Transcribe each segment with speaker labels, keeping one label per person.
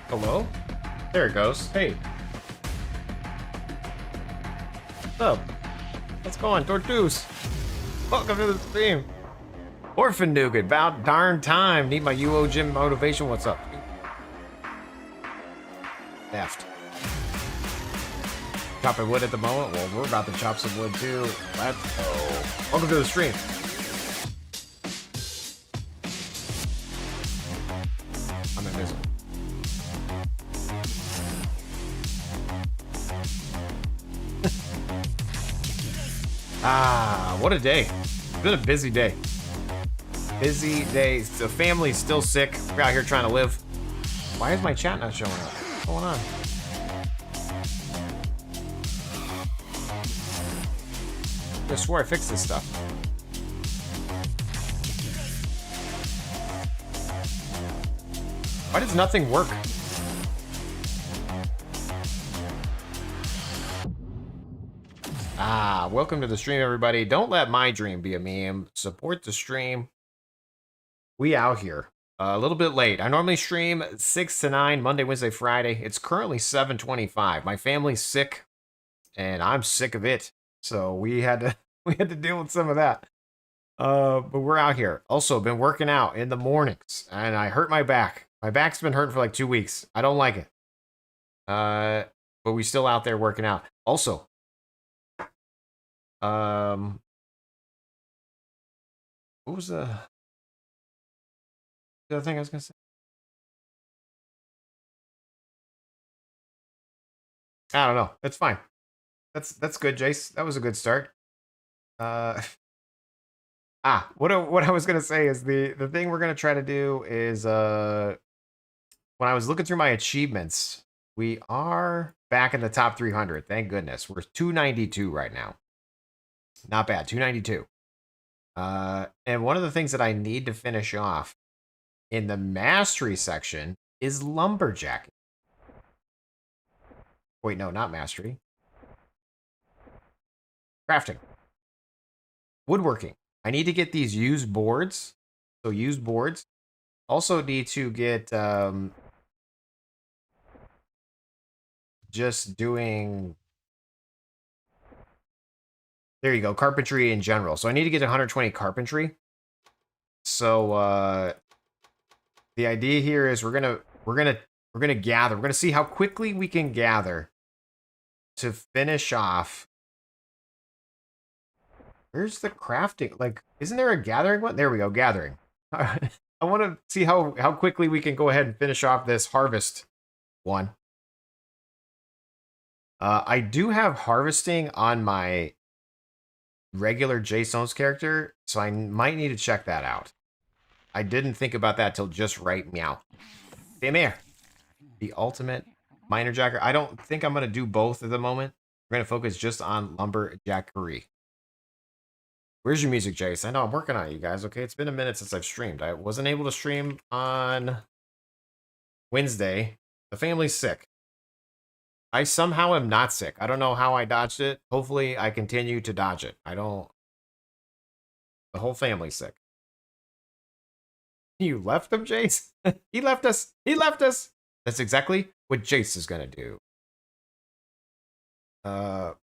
Speaker 1: Hello? There it goes. Hey. What's up? What's going, Tortoise? Welcome to the stream. Orphan Nougat, about darn time. Need my UO gym motivation. What's up? Left. Chopping wood at the moment. Well, we're about to chop some wood too. Let's go. Welcome to the stream. I'm invisible. What a day. It's been a busy day. Busy day. The family's still sick. We're out here trying to live. Why is my chat not showing up? What's going on? I swore I fixed this stuff. Why does nothing work? Welcome to the stream, everybody. Don't let my dream be a meme. Support the stream. We out here. A little bit late. I normally stream 6 to 9, Monday, Wednesday, Friday. It's currently 7:25. My family's sick, and I'm sick of it. So we had to deal with some of that. But we're out here. Also, been working out in the mornings, and I hurt my back. My back's been hurting for like 2 weeks. I don't like it. But we still out there working out. Also, what was the other thing I was gonna say? I don't know. It's fine. That's good, Jace. That was a good start. What I was gonna say is the thing we're gonna try to do is when I was looking through my achievements, we are back in the top 300. Thank goodness. We're 292 right now. Not bad. 292. And one of the things that I need to finish off in the mastery section is lumberjacking. Wait, no, not mastery. Crafting. Woodworking. I need to get these used boards. So used boards. Also need to get just doing, there you go, carpentry in general. So I need to get 120 carpentry. So the idea here is we're gonna gather. We're gonna see how quickly we can gather to finish off. Where's the crafting? Like, isn't there a gathering one? There we go, gathering. I want to see how quickly we can go ahead and finish off this harvest one. I do have harvesting on my regular Jaseowns character, so I might need to check that out. I didn't think about that till just right meow. Come here. The ultimate miner jacker. I don't think I'm going to do both at the moment. We're going to focus just on lumberjackery. Where's your music, Jace? I know I'm working on it, you guys. Okay, it's been a minute since I've streamed. I wasn't able to stream on Wednesday. The family's sick. I somehow am not sick. I don't know how I dodged it. Hopefully, I continue to dodge it. I don't. The whole family's sick. You left him, Jace? He left us. He left us. That's exactly what Jace is gonna do. What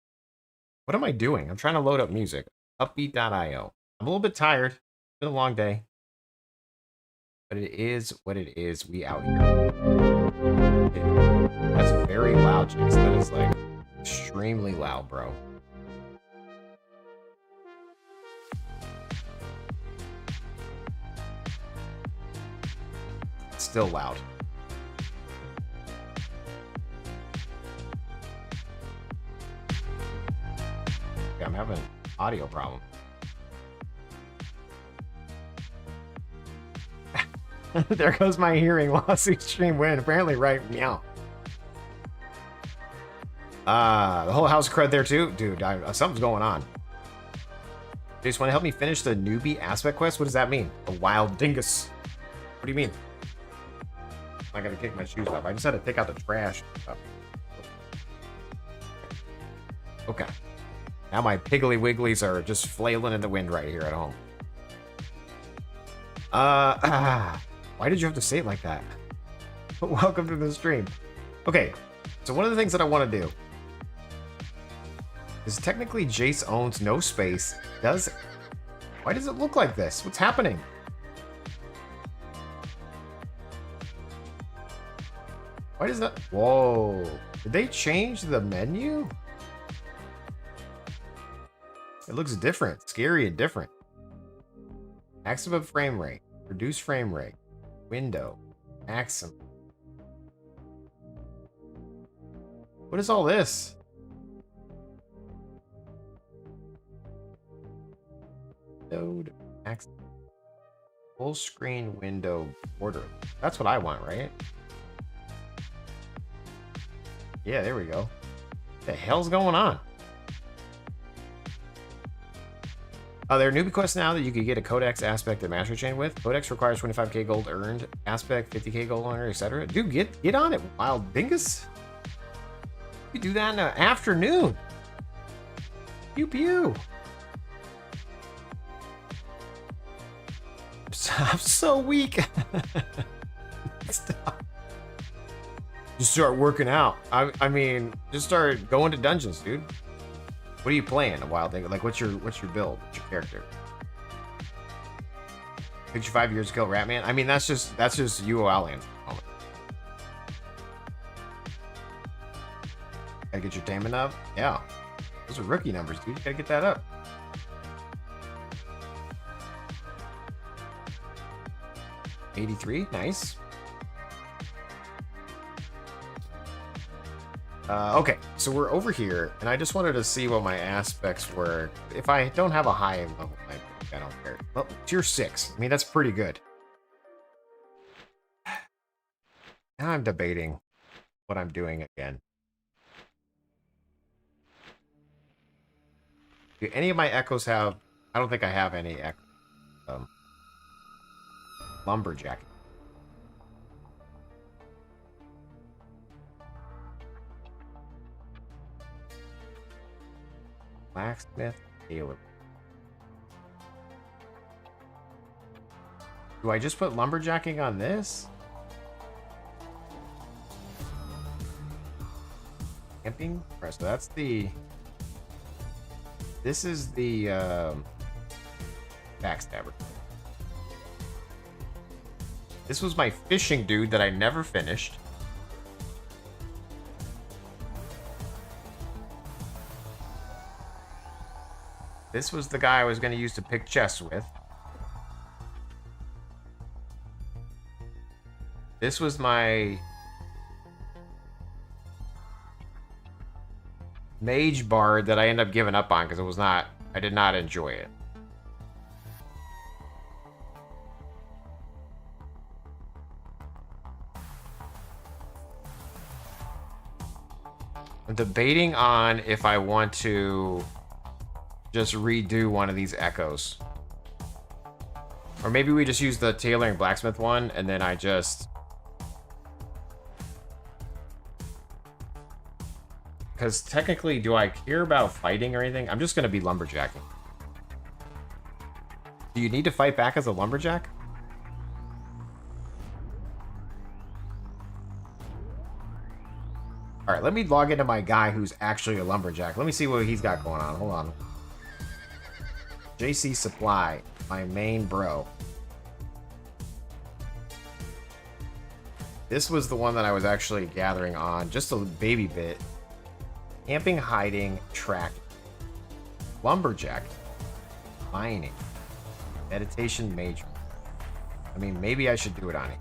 Speaker 1: am I doing? I'm trying to load up music. Upbeat.io. I'm a little bit tired. It's been a long day. But it is what it is. We out here. That's very loud, Jace. That is like extremely loud, bro. It's still loud. Yeah, I'm having an audio problem. There goes my hearing loss. Extreme win. Apparently, right? Meow. The whole house crud there too, dude. Something's going on. Jace, want to help me finish the newbie aspect quest? What does that mean? The wild dingus. What do you mean? I gotta kick my shoes off. I just had to take out the trash. Okay. Now my piggly wigglies are just flailing in the wind right here at home. Why did you have to say it like that? Welcome to the stream. Okay, so one of the things that I want to do is technically Jace owns no space. Why does it look like this? What's happening? Why does that? Whoa! Did they change the menu? It looks different, scary and different. Maximum frame rate, reduce frame rate, window, maximum. What is all this? Node, maximum. Full screen window border. That's what I want, right? Yeah, there we go. What the hell's going on? There are newbie quests now that you could get a Codex aspect and Master Chain with. Codex requires 25k gold earned, aspect 50k gold earned, etc. Dude, get on it, Wild Dingus. You do that in the afternoon. Pew pew. I'm so weak. Stop. Just start working out. I mean, just start going to dungeons, dude. What are you playing? A Wild Thing? Like, what's your build? What's your character? 55 years to kill Ratman? I mean, that's just you Outlands. Gotta get your taming up. Yeah, those are rookie numbers, dude. You gotta get that up. $83, nice. Okay, so we're over here, and I just wanted to see what my aspects were. If I don't have a high level, I don't care. Well, tier 6. I mean, that's pretty good. Now I'm debating what I'm doing again. Do any of my echoes have... I don't think I have any echo. Lumberjacking. Blacksmith, tailor. Do I just put lumberjacking on this? Camping? Alright, so that's the... This is the backstabber. This was my fishing dude that I never finished. This was the guy I was going to use to pick chests with. This was my mage bard that I ended up giving up on because it was not, I did not enjoy it. I'm debating on if I want to just redo one of these echoes. Or maybe we just use the tailoring blacksmith one and then I just... Because technically, do I care about fighting or anything? I'm just going to be lumberjacking. Do you need to fight back as a lumberjack? Alright, let me log into my guy who's actually a lumberjack. Let me see what he's got going on. Hold on. JC Supply, my main bro. This was the one that I was actually gathering on just a baby bit. Camping, hiding, tracking. Lumberjack. Mining. Meditation, major. I mean, maybe I should do it on him.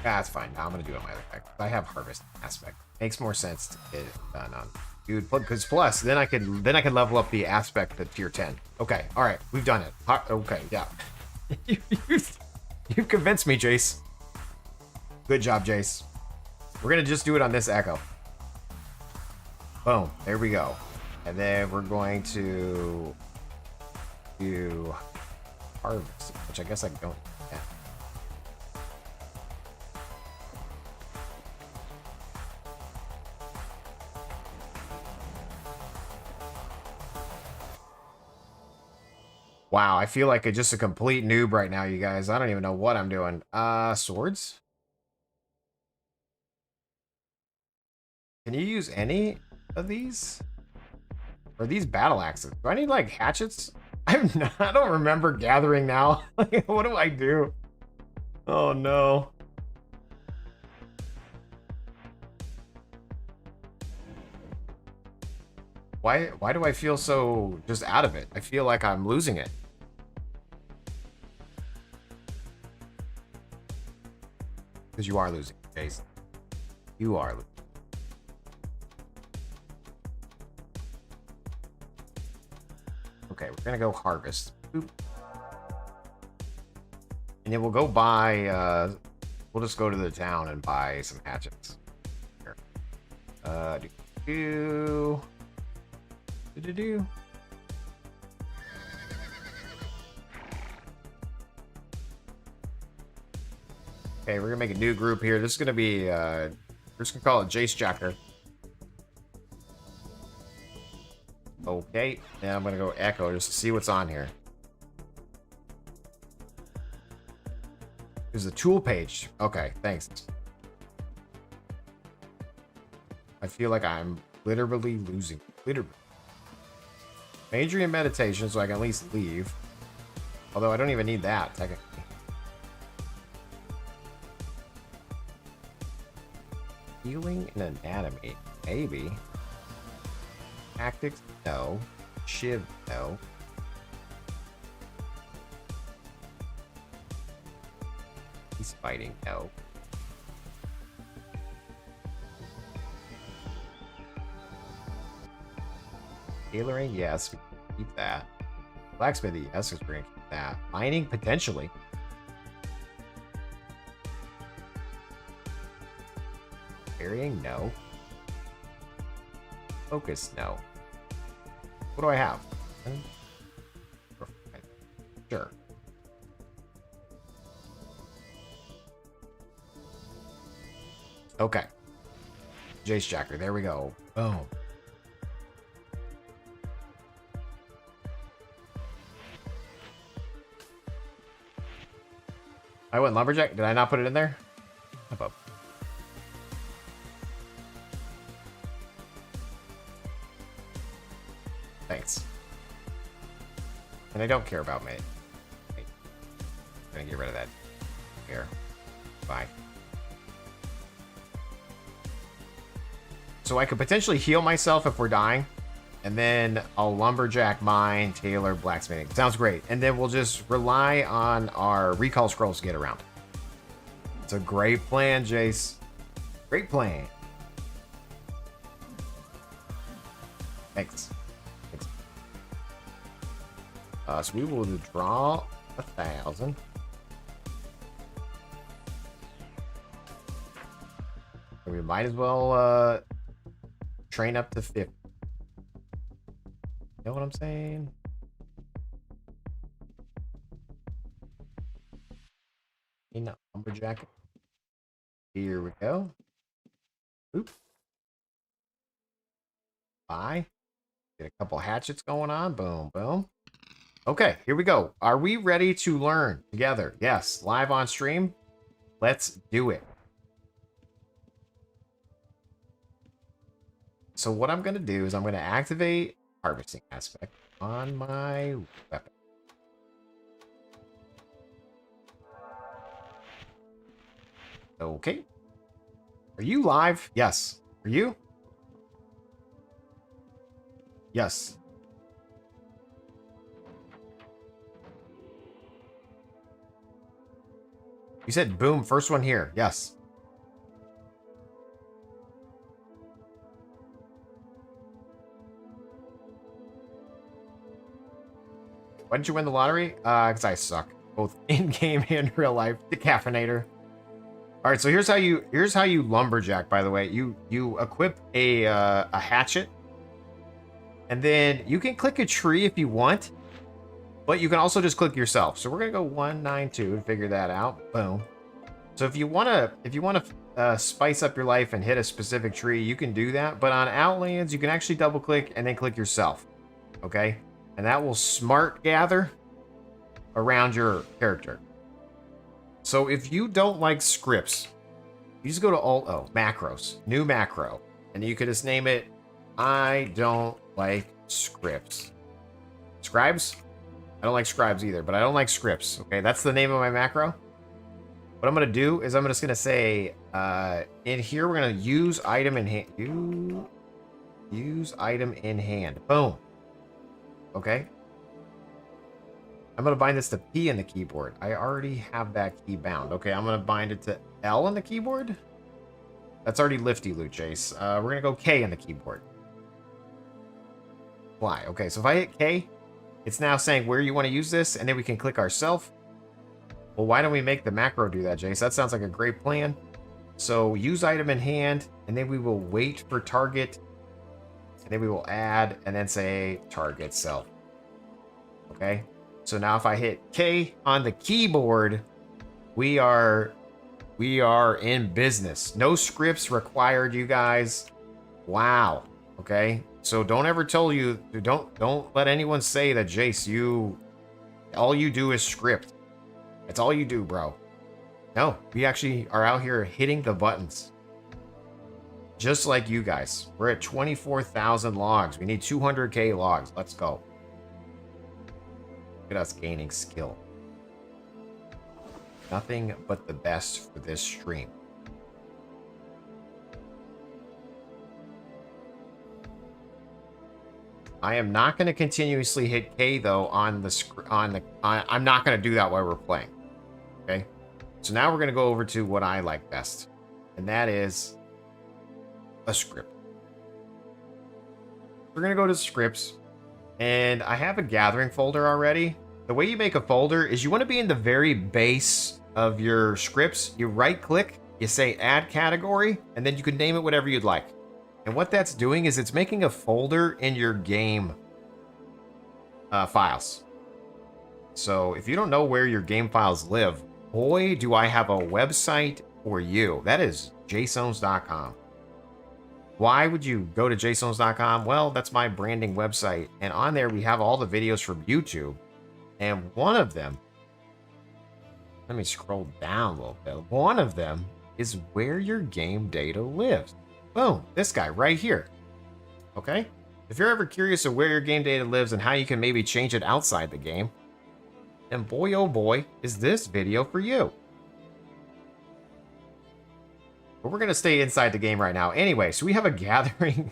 Speaker 1: That's fine. Now I'm gonna do it on my other deck. I have harvest aspect. Makes more sense to get it done on, dude. Because plus, then I can level up the aspect to tier 10. Okay, all right, we've done it. Okay, yeah. You've convinced me, Jace. Good job, Jace. We're gonna just do it on this echo. Boom. There we go. And then we're going to do harvest, which I guess I don't. Yeah. Wow, I feel like just a complete noob right now, you guys. I don't even know what I'm doing. Swords? Can you use any of these? Or these battle axes? Do I need, like, hatchets? I don't remember gathering now. Like, what do I do? Oh, no. Why do I feel so just out of it? I feel like I'm losing it. Because you are losing, Jace. You are losing. Okay, we're gonna go harvest. Boop. And then we'll go buy, we'll just go to the town and buy some hatchets. Here. Do. Okay, we're gonna make a new group here. This is gonna be, we're just gonna call it Jasejacker. Okay, and I'm gonna go Echo just to see what's on here. There's a tool page. Okay, thanks. I feel like I'm literally losing. Literally. Majoring in meditation so I can at least leave. Although I don't even need that, technically. Healing and anatomy. Maybe. Tactics? No. Shiv? No. He's fighting? No. Tailoring? Yes. We can keep that. Blacksmithing? Yes, we're going to keep that. Mining? Potentially. Carrying? No. Focus? No. What do I have? Sure. Okay. Jasejacker, there we go. Boom. I went Lumberjack. Did I not put it in there? Up. Thanks. And I don't care about me. I'm gonna get rid of that. Here. Bye. So I could potentially heal myself if we're dying. And then I'll lumberjack mine, tailor, blacksmithing. Sounds great. And then we'll just rely on our recall scrolls to get around. It's a great plan, Jace. Great plan. Thanks. So we will draw 1,000. We might as well train up to 50. You know what I'm saying? Lumberjack. Here we go. Oop. Bye. Get a couple hatchets going on. Boom, boom. Okay, here we go. Are we ready to learn together? Yes, live on stream. Let's do it. So what I'm going to do is I'm going to activate harvesting aspect on my weapon. Okay. Are you live? Yes. Are you? Yes. You said boom, first one here. Yes. Why didn't you win the lottery? Because I suck, both in-game and real life. Decaffeinator. All right, so here's how you lumberjack. By the way, you equip a hatchet, and then you can click a tree if you want, but you can also just click yourself. So we're gonna go 192 and figure that out. Boom. So if you wanna spice up your life and hit a specific tree, you can do that. But on Outlands, you can actually double click and then click yourself. Okay. And that will smart gather. around your character. So if you don't like scripts, you just go to Alt-O, macros, new macro, and you could just name it, I don't like scripts. Scribes? I don't like scribes either, but I don't like scripts. Okay, that's the name of my macro. What I'm going to do is I'm just going to say, in here, we're going to use item in hand. Use item in hand. Boom. Okay. I'm going to bind this to P in the keyboard. I already have that key bound. Okay, I'm going to bind it to L in the keyboard. That's already lifty loot, Jace. We're going to go K in the keyboard. Why? Okay, so if I hit K, it's now saying where you want to use this, and then we can click ourself. Well, why don't we make the macro do that, Jace? That sounds like a great plan. So use item in hand, and then we will wait for target, and then we will add, and then say target self. Okay? So now if I hit K on the keyboard, we are in business. No scripts required, you guys. Wow. Okay? So don't ever tell you, don't let anyone say that, Jace, all you do is script. That's all you do, bro. No, we actually are out here hitting the buttons. Just like you guys. We're at 24,000 logs. We need 200k logs. Let's go. Look at us gaining skill. Nothing but the best for this stream. I am not going to continuously hit K though I'm not going to do that while we're playing. Okay? So now we're going to go over to what I like best. And that is a script. We're going to go to scripts. And I have a gathering folder already. The way you make a folder is you want to be in the very base of your scripts. You right click, you say add category, and then you can name it whatever you'd like. And what that's doing is it's making a folder in your game files. So if you don't know where your game files live, boy, do I have a website for you. That is Jaseowns.com. Why would you go to Jaseowns.com? Well, that's my branding website. And on there, we have all the videos from YouTube. And one of them, let me scroll down a little bit. One of them is where your game data lives. Boom, this guy right here. Okay? If you're ever curious of where your game data lives and how you can maybe change it outside the game, then boy, oh boy, is this video for you. But we're going to stay inside the game right now. Anyway, so we have a gathering.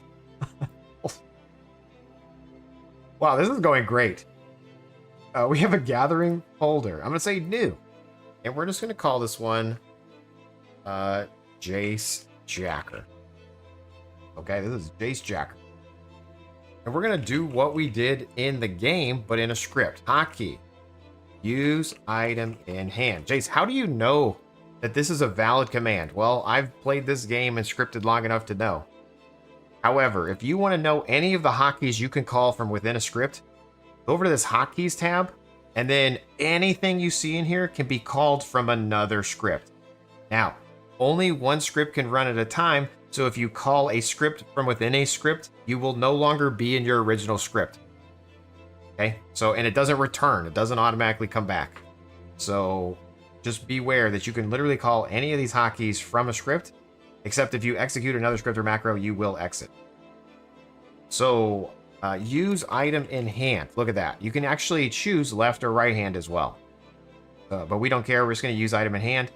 Speaker 1: Wow, this is going great. We have a gathering folder. I'm going to say new. And we're just going to call this one Jace Jacker. Okay, this is Jace Jacker. And we're going to do what we did in the game, but in a script. Hotkey. Use item in hand. Jace, how do you know that this is a valid command? Well, I've played this game and scripted long enough to know. However, if you want to know any of the hotkeys you can call from within a script, go over to this hotkeys tab, and then anything you see in here can be called from another script. Now, only one script can run at a time, so if you call a script from within a script, you will no longer be in your original script. Okay? So, and it doesn't return. It doesn't automatically come back. So, just beware that you can literally call any of these hotkeys from a script, except if you execute another script or macro, you will exit. So, use item in hand. Look at that. You can actually choose left or right hand as well. But we don't care. We're just going to use item in hand.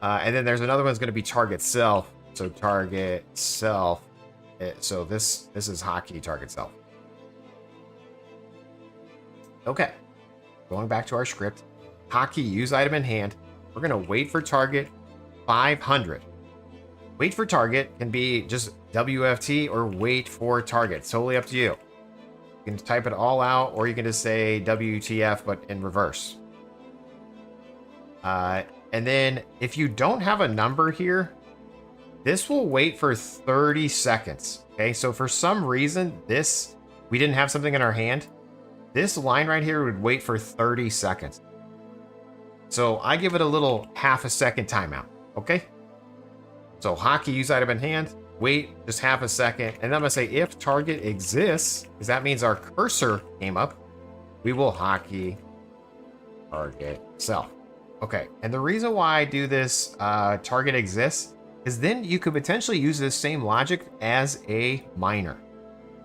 Speaker 1: And then there's another one that's going to be target self. So target self. So this is hotkey target self. Okay. Going back to our script. Hotkey use item in hand. We're going to wait for target 500. Wait for target can be just WFT or wait for target. It's totally up to you. You can type it all out, or you can just say WTF, but in reverse. And then if you don't have a number here, this will wait for 30 seconds. Okay, so for some reason, we didn't have something in our hand. This line right here would wait for 30 seconds. So I give it a little half a second timeout. Okay? So hotkey use item in hand, wait just half a second, and then I'm gonna say if target exists, because that means our cursor came up, we will hotkey target self. Okay, and the reason why I do this target exists is then you could potentially use this same logic as a miner.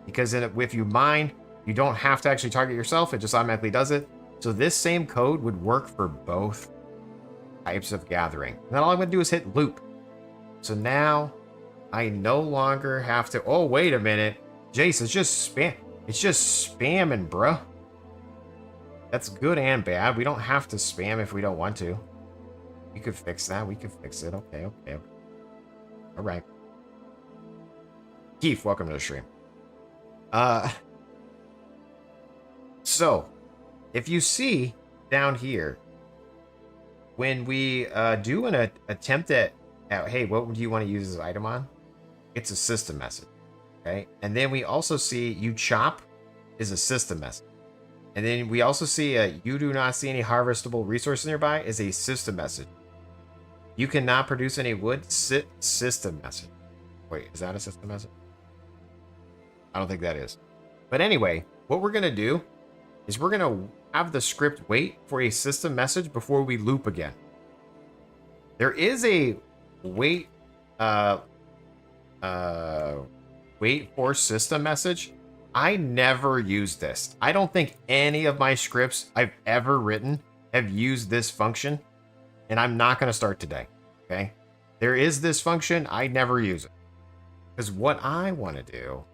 Speaker 1: Because if you mine, you don't have to actually target yourself, it just automatically does it. So this same code would work for both types of gathering. And then all I'm gonna do is hit loop. So now I no longer have to, oh, wait a minute. Jace, it's just spam. It's just spamming, bro. That's good and bad. We don't have to spam if we don't want to. We could fix that. We could fix it. Okay. All right. Keith, welcome to the stream. So, if you see down here, when we do an attempt at, hey, what do you want to use this item on? It's a system message, okay? And then we also see you chop is a system message. And then we also see you do not see any harvestable resources nearby is a system message. You cannot produce any wood, system message. Wait, is that a system message? I don't think that is. But anyway, what we're going to do is we're going to have the script wait for a system message before we loop again. There is a wait for system message. I never use this. I don't think any of my scripts I've ever written have used this function, and I'm not going to start today, okay? There is this function. I never use it. Because what I want to do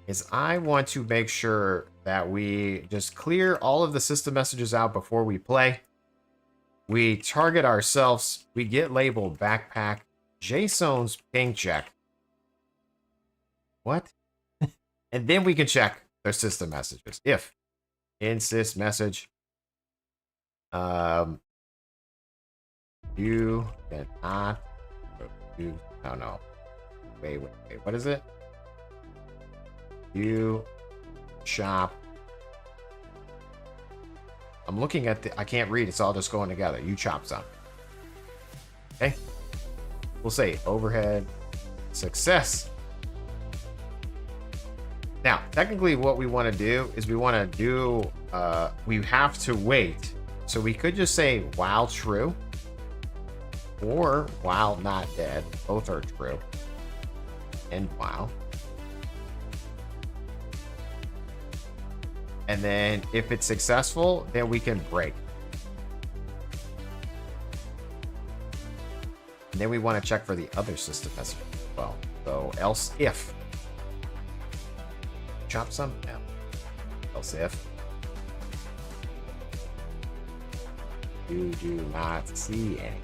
Speaker 1: is I want to make sure that we just clear all of the system messages out before we play. We target ourselves. We get labeled backpack. Jaseowns ping check. What? And then we can check their system messages. If in sys message, you cannot use, oh no. Wait, what is it? You shop. I'm looking at the, I can't read, it's all just going together. You chop some. Okay. We'll say overhead success. Now, technically what we want to do is we want to do, we have to wait. So we could just say while true or while not dead. Both are true. And while. And then if it's successful, then we can break. And then we want to check for the other system message as well. So else if. Chop some? No. Else if. You do not see any.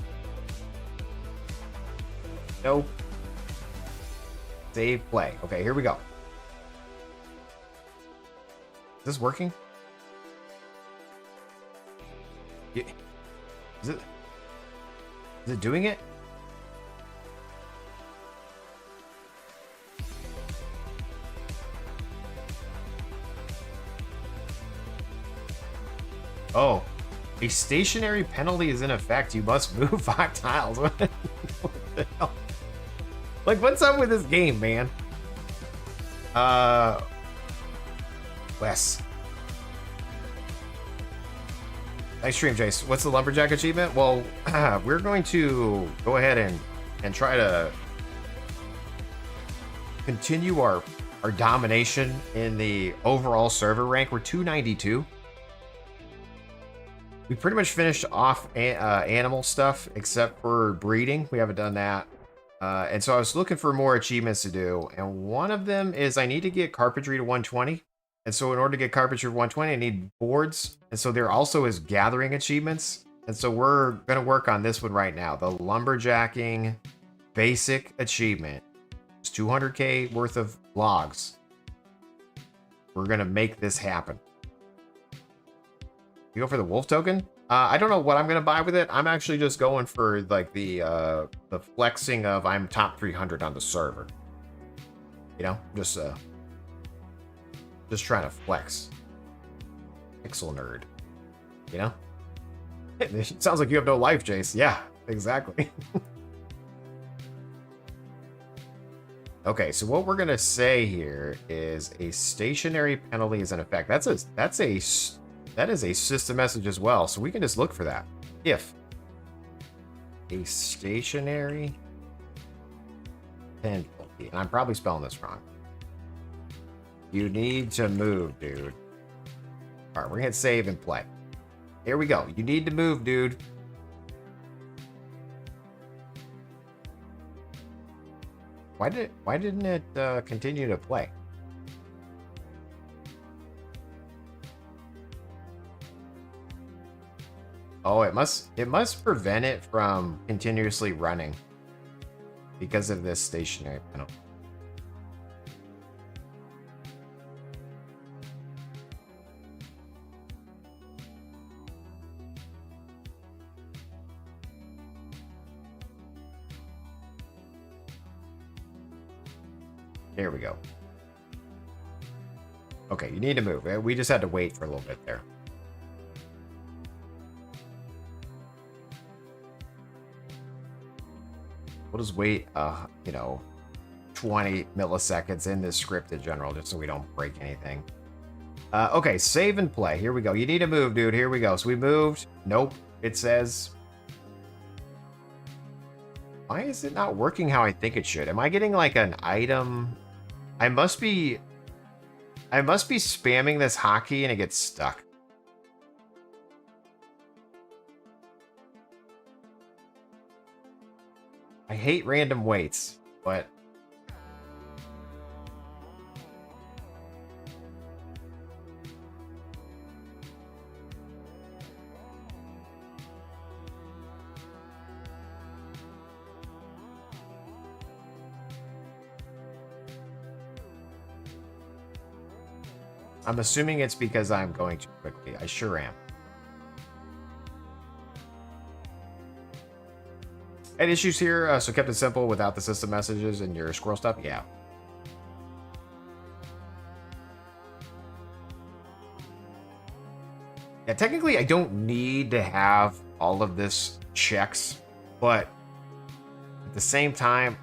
Speaker 1: Nope. Save play. Okay, here we go. Is this working? Yeah. Is it doing it? Oh, a stationary penalty is in effect. You must move 5 tiles. What the hell? Like, what's up with this game, man? Wes. Nice stream, Jace. What's the Lumberjack achievement? Well, we're going to go ahead and try to continue our domination in the overall server rank. We're 292. We pretty much finished off animal stuff, except for breeding. We haven't done that. And so I was looking for more achievements to do. And one of them is I need to get carpentry to 120. And so in order to get carpentry to 120, I need boards. And so there also is gathering achievements. And so we're going to work on this one right now. The Lumberjacking basic achievement. It's 200k worth of logs. We're going to make this happen. You go for the wolf token? I don't know what I'm going to buy with it. I'm actually just going for like the flexing of I'm top 300 on the server. You know, just trying to flex. Pixel nerd. You know? It sounds like you have no life, Jace. Yeah, exactly. Okay, so what we're gonna say here is a stationary penalty is in effect. That's a That is a system message as well, so we can just look for that. If a stationary penalty, and I'm probably spelling this wrong. You need to move, dude. All right, we're gonna hit save and play. Here we go. You need to move, dude. Why didn't it continue to play? Oh, it must prevent it from continuously running because of this stationary penalty. There we go. Okay, you need to move. We just had to wait for a little bit there. We'll just wait, 20 milliseconds in this script in general, just so we don't break anything. Okay, save and play. Here we go. You need to move, dude. Here we go. So we moved. Nope. It says... Why is it not working how I think it should? Am I getting like an item? I must be spamming this hotkey and it gets stuck. I hate random waits, but I'm assuming it's because I'm going too quickly. I sure am. Had issues here, so kept it simple without the system messages and your squirrel stuff? Yeah. Yeah, technically I don't need to have all of this checks, but at the same time,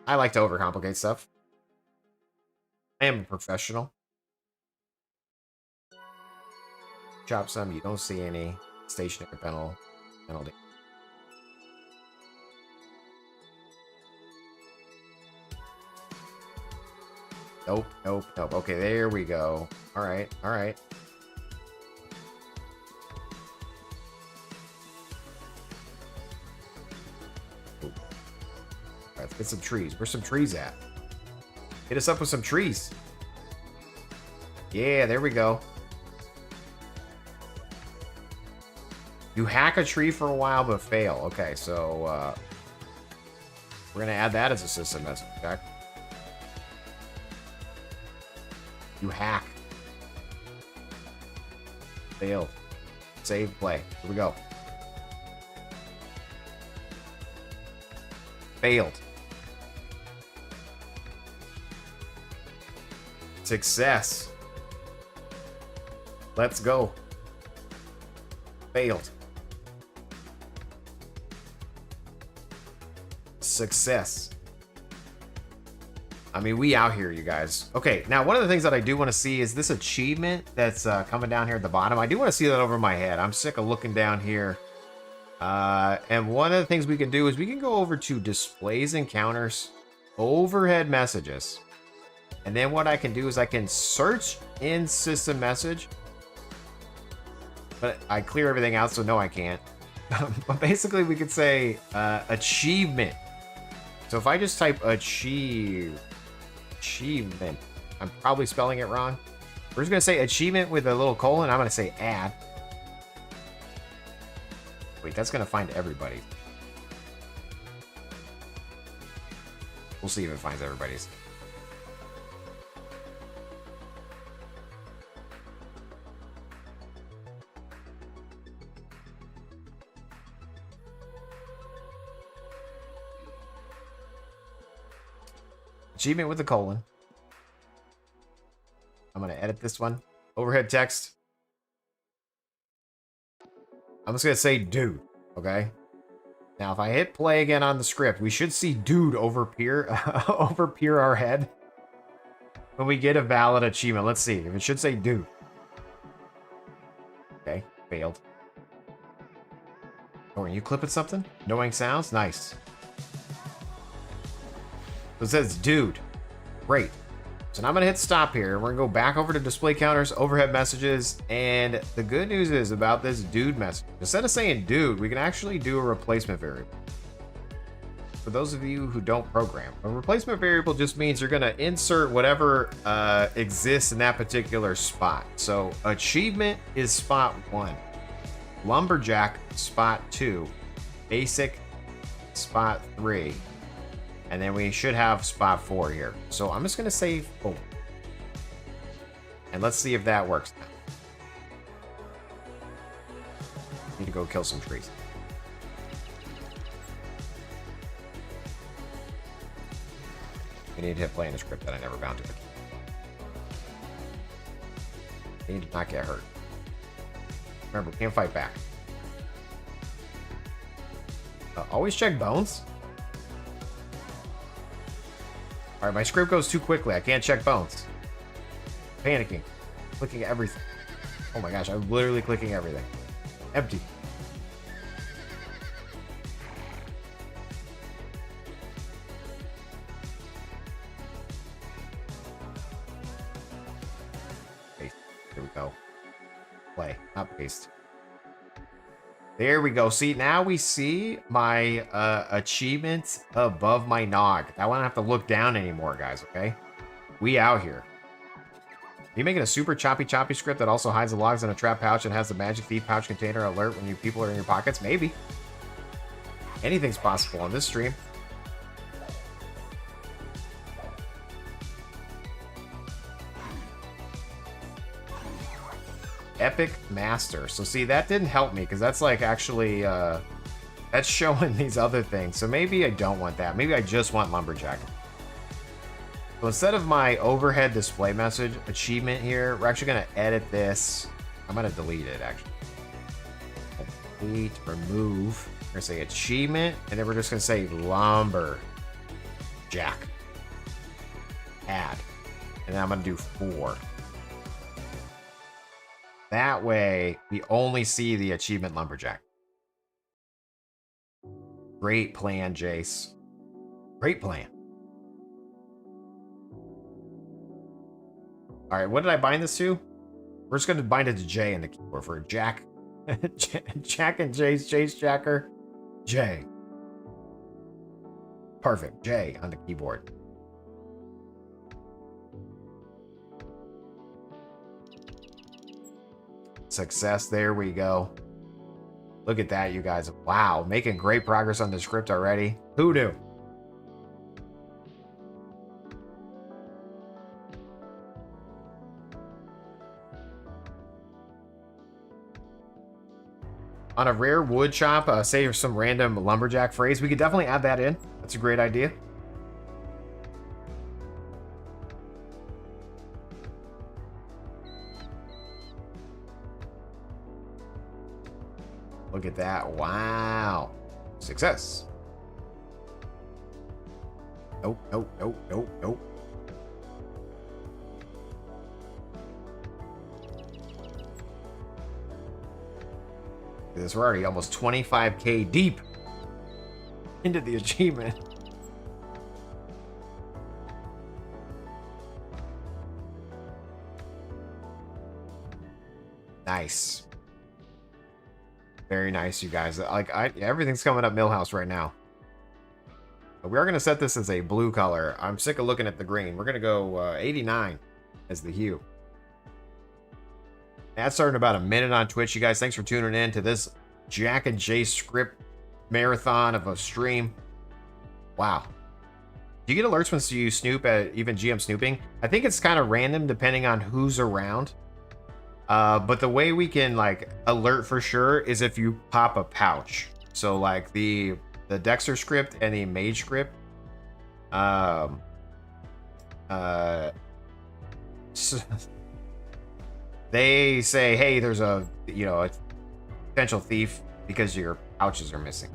Speaker 1: I like to overcomplicate stuff. I am a professional. Chop some, you don't see any stationary penalty. Nope, nope, nope. Okay, there we go. All right, all right. Ooh. All right, let's get some trees. Where's some trees at? Hit us up with some trees. Yeah, there we go. You hack a tree for a while, but fail. Okay, so we're going to add that as a system message, okay? You hack. Failed. Save, play. Here we go. Failed. Success. Let's go. Failed. Success. I mean, we out here, you guys. Okay, now one of the things that I do want to see is this achievement that's coming down here at the bottom. I do want to see that over my head. I'm sick of looking down here. And one of the things we can do is we can go over to displays encounters, overhead messages. And then what I can do is I can search in system message. But I clear everything out, so no, I can't. But basically, we could say achievement. So if I just type achievement, I'm probably spelling it wrong. We're just going to say achievement with a little colon. I'm going to say add. Wait, that's going to find everybody. We'll see if it finds everybody's. Achievement with a colon. I'm going to edit this one. Overhead text. I'm just going to say dude, okay? Now, if I hit play again on the script, we should see dude overpeer our head when we get a valid achievement. Let's see if it should say dude. Okay, failed. Oh, are you clipping something? Knowing sounds? Nice. It says dude. Great. So now I'm going to hit stop here. We're going to go back over to display counters, overhead messages, and the good news is about this dude message. Instead of saying dude, we can actually do a replacement variable. For those of you who don't program, a replacement variable just means you're going to insert whatever exists in that particular spot. So achievement is spot 1, lumberjack spot 2, basic spot 3, and then we should have spot 4 here. So I'm just going to say 4. And let's see if that works now. Need to go kill some trees. We need to hit play in a script that I never bound to. I need to not get hurt. Remember, we can't fight back. Always check bones. Alright, my script goes too quickly. I can't check bones. Panicking. Clicking everything. Oh my gosh, I'm literally clicking everything. Empty. Paste. There we go. Play, not paste. There we go. See, now we see my achievements above my nog. I won't have to look down anymore, guys, okay? We out here. Are you making a super choppy script that also hides the logs in a trap pouch and has the magic thief pouch container alert when you people are in your pockets? Maybe. Anything's possible on this stream. Epic Master. So see, that didn't help me because that's like actually that's showing these other things. So maybe I don't want that. Maybe I just want Lumberjack. So instead of my overhead display message achievement here, we're actually going to edit this. I'm going to delete it actually. Delete, remove. We're going to say achievement, and then we're just going to say Lumberjack. Add. And then I'm going to do 4. That way, we only see the achievement Lumberjack. Great plan, Jace. Great plan. All right, what did I bind this to? We're just going to bind it to J in the keyboard for Jack. Jack and Jace, Jace Jacker, J. Perfect, J on the keyboard. Success, there we go. Look at that, you guys. Wow, making great progress on the script already. Who knew? On a rare wood chop, say some random lumberjack phrase, we could definitely add that in. That's a great idea. Look at that. Wow. Success. Nope, nope, nope, nope, nope. This, we're already almost 25k deep into the achievement. Nice. Very nice, you guys. Like, everything's coming up Millhouse right now. But we are going to set this as a blue color. I'm sick of looking at the green. We're going to go 89 as the hue. That's starting about a minute on Twitch, you guys. Thanks for tuning in to this Jack and Jace script marathon of a stream. Wow. Do you get alerts when you snoop at even GM snooping? I think it's kind of random depending on who's around. But the way we can like alert for sure is if you pop a pouch. So like the Dexter script and the Mage script. They say, hey, there's a potential thief because your pouches are missing.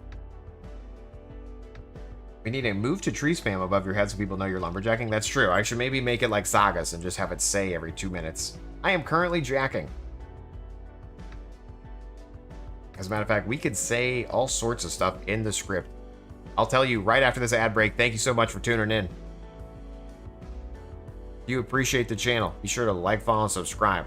Speaker 1: We need a move to tree spam above your head so people know you're lumberjacking. That's true. I should maybe make it like Sagas and just have it say every 2 minutes. I am currently jacking. As a matter of fact, we could say all sorts of stuff in the script. I'll tell you right after this ad break. Thank you so much for tuning in. If you appreciate the channel, be sure to like, follow, and subscribe.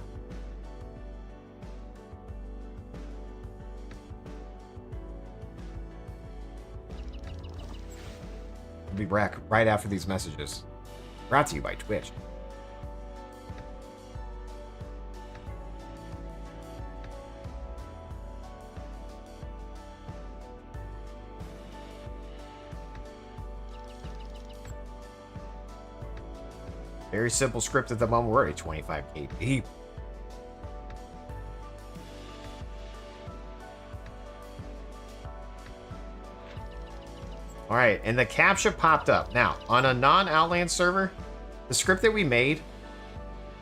Speaker 1: We'll be back right after these messages. Brought to you by Twitch. Very simple script at the moment. We're at 25k deep. All right, and the captcha popped up. Now, on a non-Outlands server, the script that we made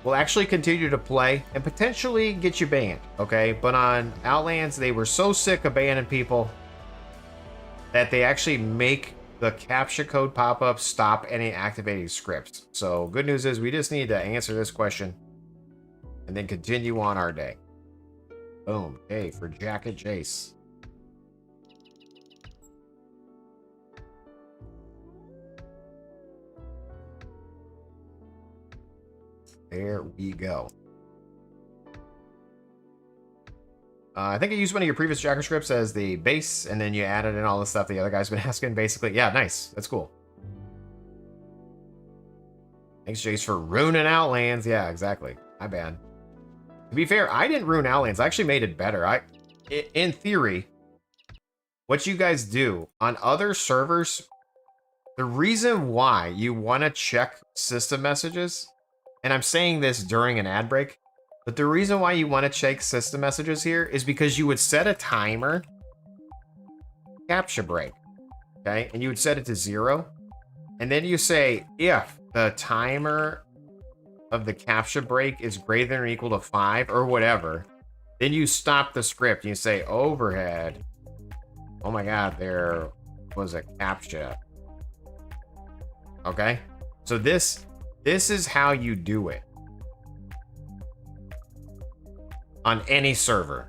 Speaker 1: will actually continue to play and potentially get you banned, okay? But on Outlands, they were so sick of banning people that they actually make the captcha code pop-up stop any activating scripts. So good news is we just need to answer this question and then continue on our day. Boom. Hey, for Jacket Jace. There we go. I think I used one of your previous Jacker scripts as the base, and then you added in all the stuff the other guy's been asking, basically. Yeah, nice. That's cool. Thanks, Jace, for ruining Outlands. Yeah, exactly. My bad. To be fair, I didn't ruin Outlands. I actually made it better. In theory, what you guys do on other servers, the reason why you want to check system messages, and I'm saying this during an ad break, but the reason why you want to check system messages here is because you would set a timer, captcha break, okay? And you would set it to 0. And then you say, if the timer of the captcha break is greater than or equal to 5 or whatever, then you stop the script. You say overhead. Oh my God, there was a captcha. Okay? So this is how you do it. On any server.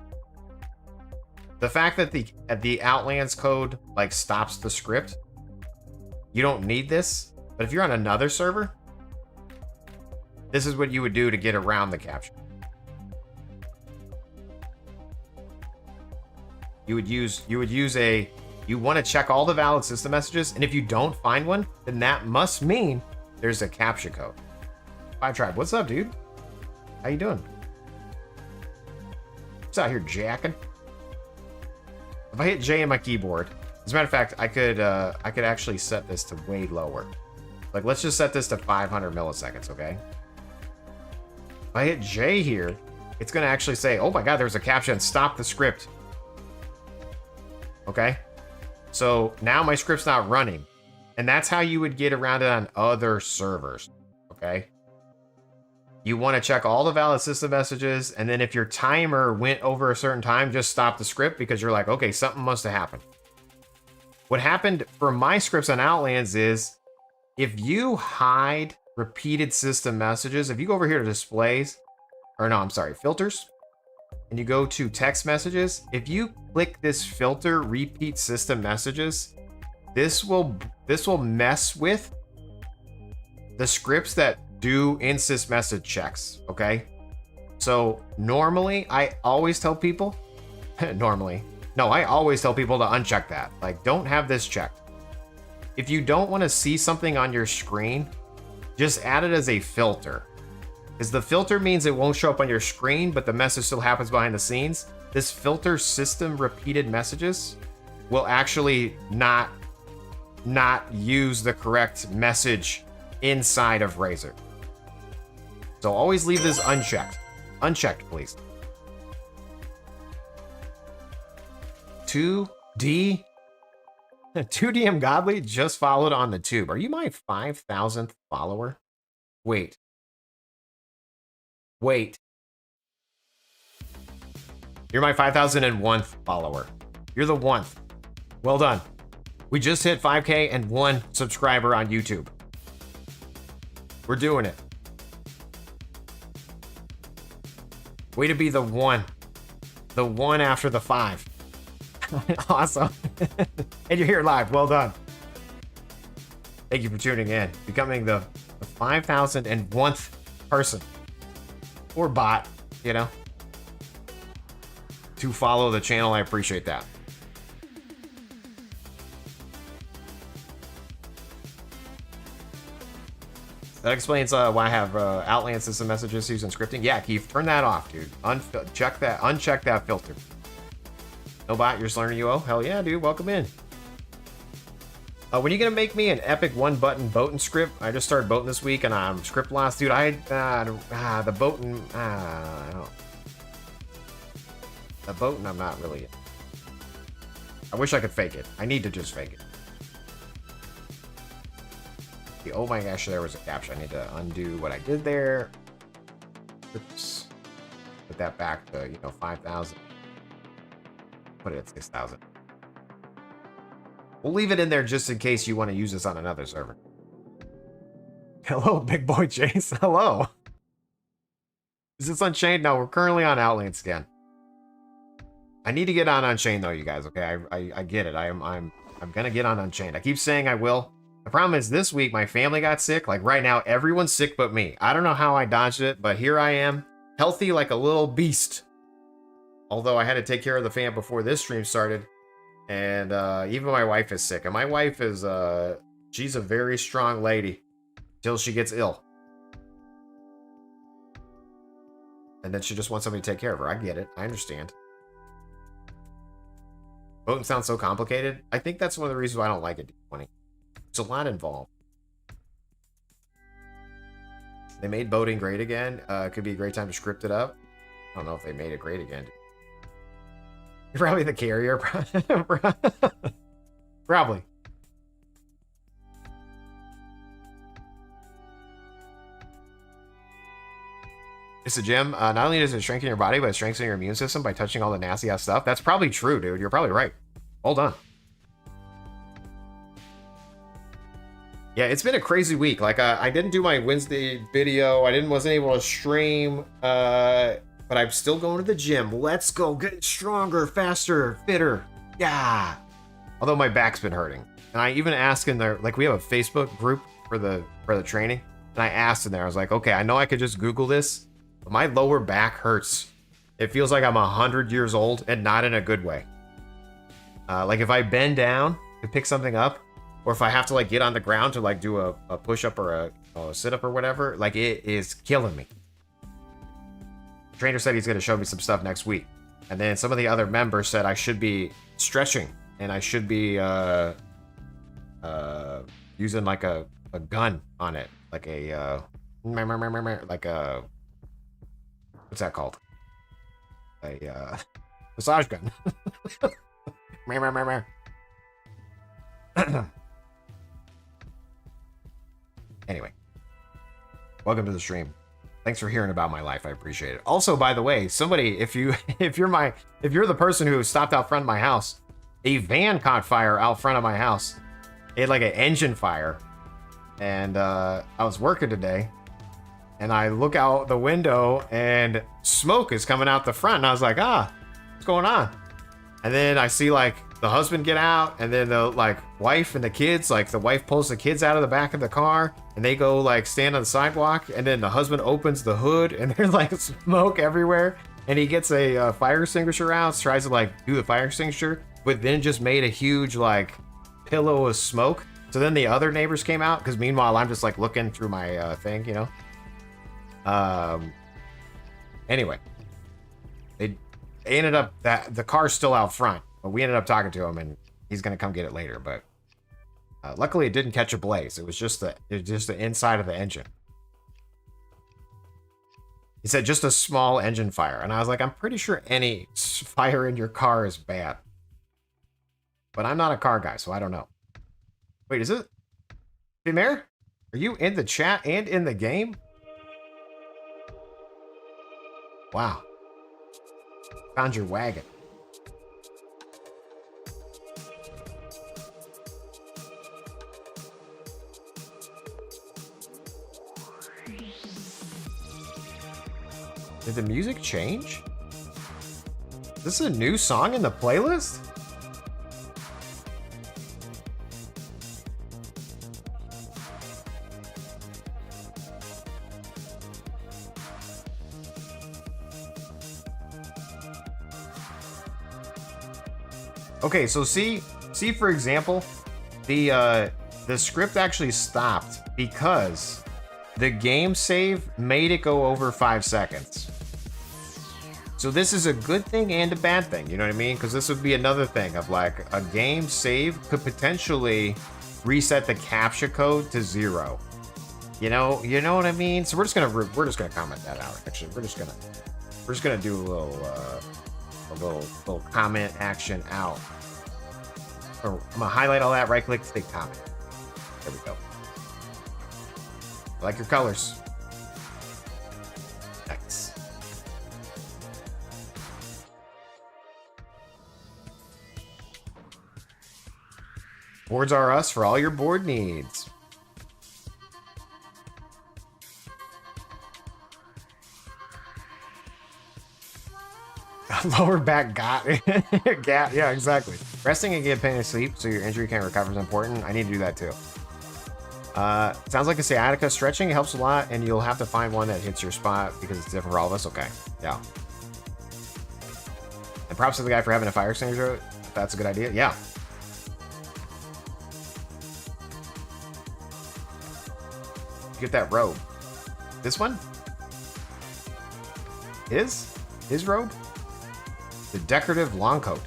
Speaker 1: The fact that the Outlands code like stops the script, you don't need this. But if you're on another server, this is what you would do to get around the captcha. You want to check all the valid system messages, and if you don't find one, then that must mean there's a captcha code. Five Tribe, what's up, dude? How you doing? Just out here jacking. If I hit J in my keyboard, as a matter of fact, I could actually set this to way lower. Like, let's just set this to 500 milliseconds, okay? If I hit J here, it's gonna actually say, oh my God, there's a captcha, and stop the script. Okay? So now my script's not running. And that's how you would get around it on other servers, okay? You want to check all the valid system messages, and then if your timer went over a certain time, just stop the script because you're like, okay, something must have happened. What happened for my scripts on Outlands is if you hide repeated system messages, if you go over here to displays, or no, I'm sorry, filters, and you go to text messages, if you click this filter repeat system messages, this will mess with the scripts that do insist message checks, okay? So normally I always tell people I always tell people to uncheck that. Like, don't have this checked. If you don't want to see something on your screen, just add it as a filter, because the filter means it won't show up on your screen, but the message still happens behind the scenes. This filter system repeated messages will actually not use the correct message inside of Razor. So always leave this unchecked. Unchecked, please. 2D 2DM Godly just followed on the tube. Are you my 5,000th follower? Wait. You're my 5,001th follower. You're the 1th. Well done. We just hit 5K and 1 subscriber on YouTube. We're doing it. Way to be the 1. The 1 after the 5. Awesome. And you're here live. Well done. Thank you for tuning in. Becoming the 5,001th person. Or bot, you know. To follow the channel. I appreciate that. That explains why I have Outlands system messages using scripting. Yeah, Keith, turn that off, dude. Uncheck that filter. No bot, you're just learning UO? Hell yeah, dude. Welcome in. When are you gonna make me an epic one-button boating script? I just started boating this week and I'm script lost, dude. The boating. I don't. The boating, I'm not really. I wish I could fake it. I need to just fake it. Oh my gosh, there was a caption. I need to undo what I did there. Oops. Put that back to, 5,000. Put it at 6,000. We'll leave it in there just in case you want to use this on another server. Hello, big boy Jace. Hello. Is this Unchained? No, we're currently on Outlands again. I need to get on Unchained though, you guys. Okay, I get it. I'm gonna get on Unchained. I keep saying I will. The problem is this week my family got sick. Like right now, everyone's sick but me. I don't know how I dodged it, but here I am, healthy like a little beast. Although I had to take care of the fam before this stream started. And even my wife is sick. And my wife is, she's a very strong lady till she gets ill. And then she just wants somebody to take care of her. I get it. I understand. Voting sounds so complicated. I think that's one of the reasons why I don't like it, D20. It's a lot involved. They made boating great again. Could be a great time to script it up. I don't know if they made it great again. You're probably the carrier. Probably. It's a gym. Not only does it strengthen your body, but it strengthens your immune system by touching all the nasty ass stuff. That's probably true, dude. You're probably right. Hold on. Yeah, it's been a crazy week. Like, I didn't do my Wednesday video. Wasn't able to stream. But I'm still going to the gym. Let's go get stronger, faster, fitter. Yeah. Although my back's been hurting. And I even asked in there, like we have a Facebook group for the training. And I asked in there, I was like, okay, I know I could just Google this, but my lower back hurts. It feels like I'm 100 years old and not in a good way. Like if I bend down to pick something up, or if I have to like get on the ground to like do a push-up or a sit-up or whatever, like it is killing me. The trainer said he's going to show me some stuff next week. And then some of the other members said I should be stretching and I should be using like a gun on it. Like a, like a, what's that called? A massage gun. Anyway, welcome to the stream. Thanks for hearing about my life. I appreciate it. Also, by the way, somebody, if you're the person who stopped out front of my house, a van caught fire out front of my house. It had like an engine fire, and I was working today, and I look out the window and smoke is coming out the front, and I was like, what's going on? And then I see like the husband get out, and then the like wife and the kids, like the wife pulls the kids out of the back of the car, and they go like stand on the sidewalk, and then the husband opens the hood, and there's like smoke everywhere, and he gets a fire extinguisher out, tries to like do the fire extinguisher, but then just made a huge like pillow of smoke. So then the other neighbors came out, because meanwhile I'm just like looking through my thing, you know. Anyway, they ended up that the car's still out front, but we ended up talking to him, and he's gonna come get it later. But luckily, it didn't catch a blaze. It was just the inside of the engine. He said just a small engine fire, and I was like, I'm pretty sure any fire in your car is bad. But I'm not a car guy, so I don't know. Wait, is it? Bimare? Are you in the chat and in the game? Wow. Found your wagon. Did the music change? Is this a new song in the playlist? Okay, so see for example, the script actually stopped because the game save made it go over 5 seconds. So this is a good thing and a bad thing, you know what I mean? Because this would be another thing of like a game save could potentially reset the captcha code to 0. You know what I mean? So we're just gonna comment that out. Actually, we're just gonna do a little comment action out. Or I'm gonna highlight all that, right click, take comment. There we go. I like your colors. Nice. Boards are us for all your board needs. Lower back yeah, exactly. Resting and getting pain of sleep so your injury can't recover is important. I need to do that too. Sounds like a sciatica. Stretching helps a lot, and you'll have to find one that hits your spot because it's different for all of us. Okay, yeah. And props to the guy for having a fire extinguisher. That's a good idea. Yeah. Get that robe. This one? His robe? The decorative long coat.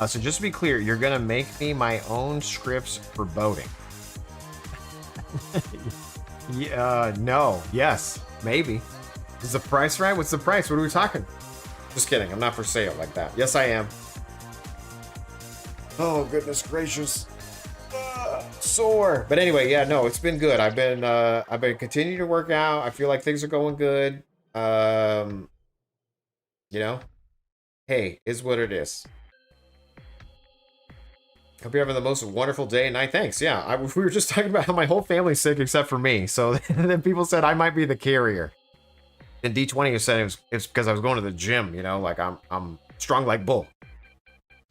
Speaker 1: So just to be clear, you're gonna make me my own scripts for boating. Yeah, no, yes, maybe. Is the price right? What's the price? What are we talking? Just kidding. I'm not for sale like that. Yes, I am. Oh, goodness gracious. Sore. But anyway, yeah, no, it's been good. I've been continuing to work out. I feel like things are going good. You know, hey, is what it is. Hope you're having the most wonderful day and night. Thanks. Yeah, we were just talking about how my whole family's sick except for me. So then people said I might be the carrier. And D20 said it's because I was going to the gym. You know, like I'm strong like bull.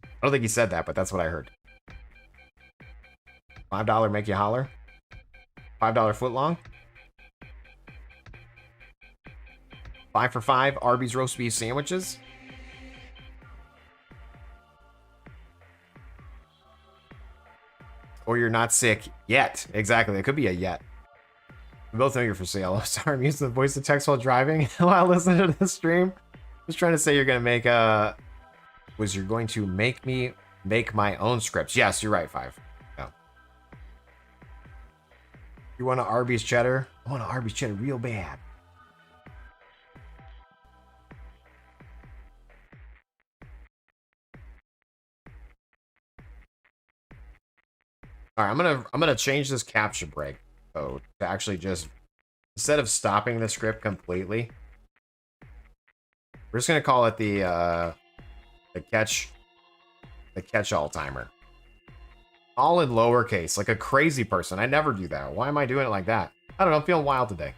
Speaker 1: I don't think he said that, but that's what I heard. $5 make you holler. $5 foot long. 5 for $5 Arby's roast beef sandwiches. Or you're not sick yet. Exactly. It could be a yet. We both know you're for sale. I'm sorry, I'm using the voice to text while driving while listening to this stream. Just trying to say you're going to make you're going to make me make my own scripts. Yes, you're right, 5. No. You want an Arby's cheddar? I want an Arby's cheddar real bad. All right, I'm gonna change this captcha break code to actually just, instead of stopping the script completely, we're just gonna call it the catch-all timer. All in lowercase, like a crazy person. I never do that. Why am I doing it like that? I don't know. I'm feeling wild today.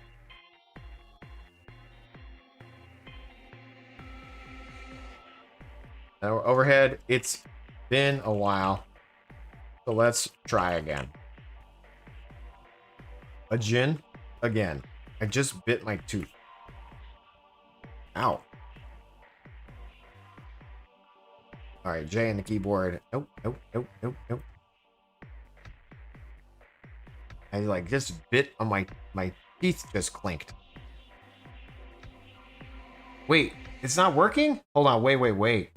Speaker 1: Now overhead. It's been a while. So let's try again. A gin again. I just bit my tooth. Ow. All right, J on the keyboard. Nope, nope, nope, nope, nope. I like just bit on my teeth just clinked. Wait, it's not working? Hold on, wait.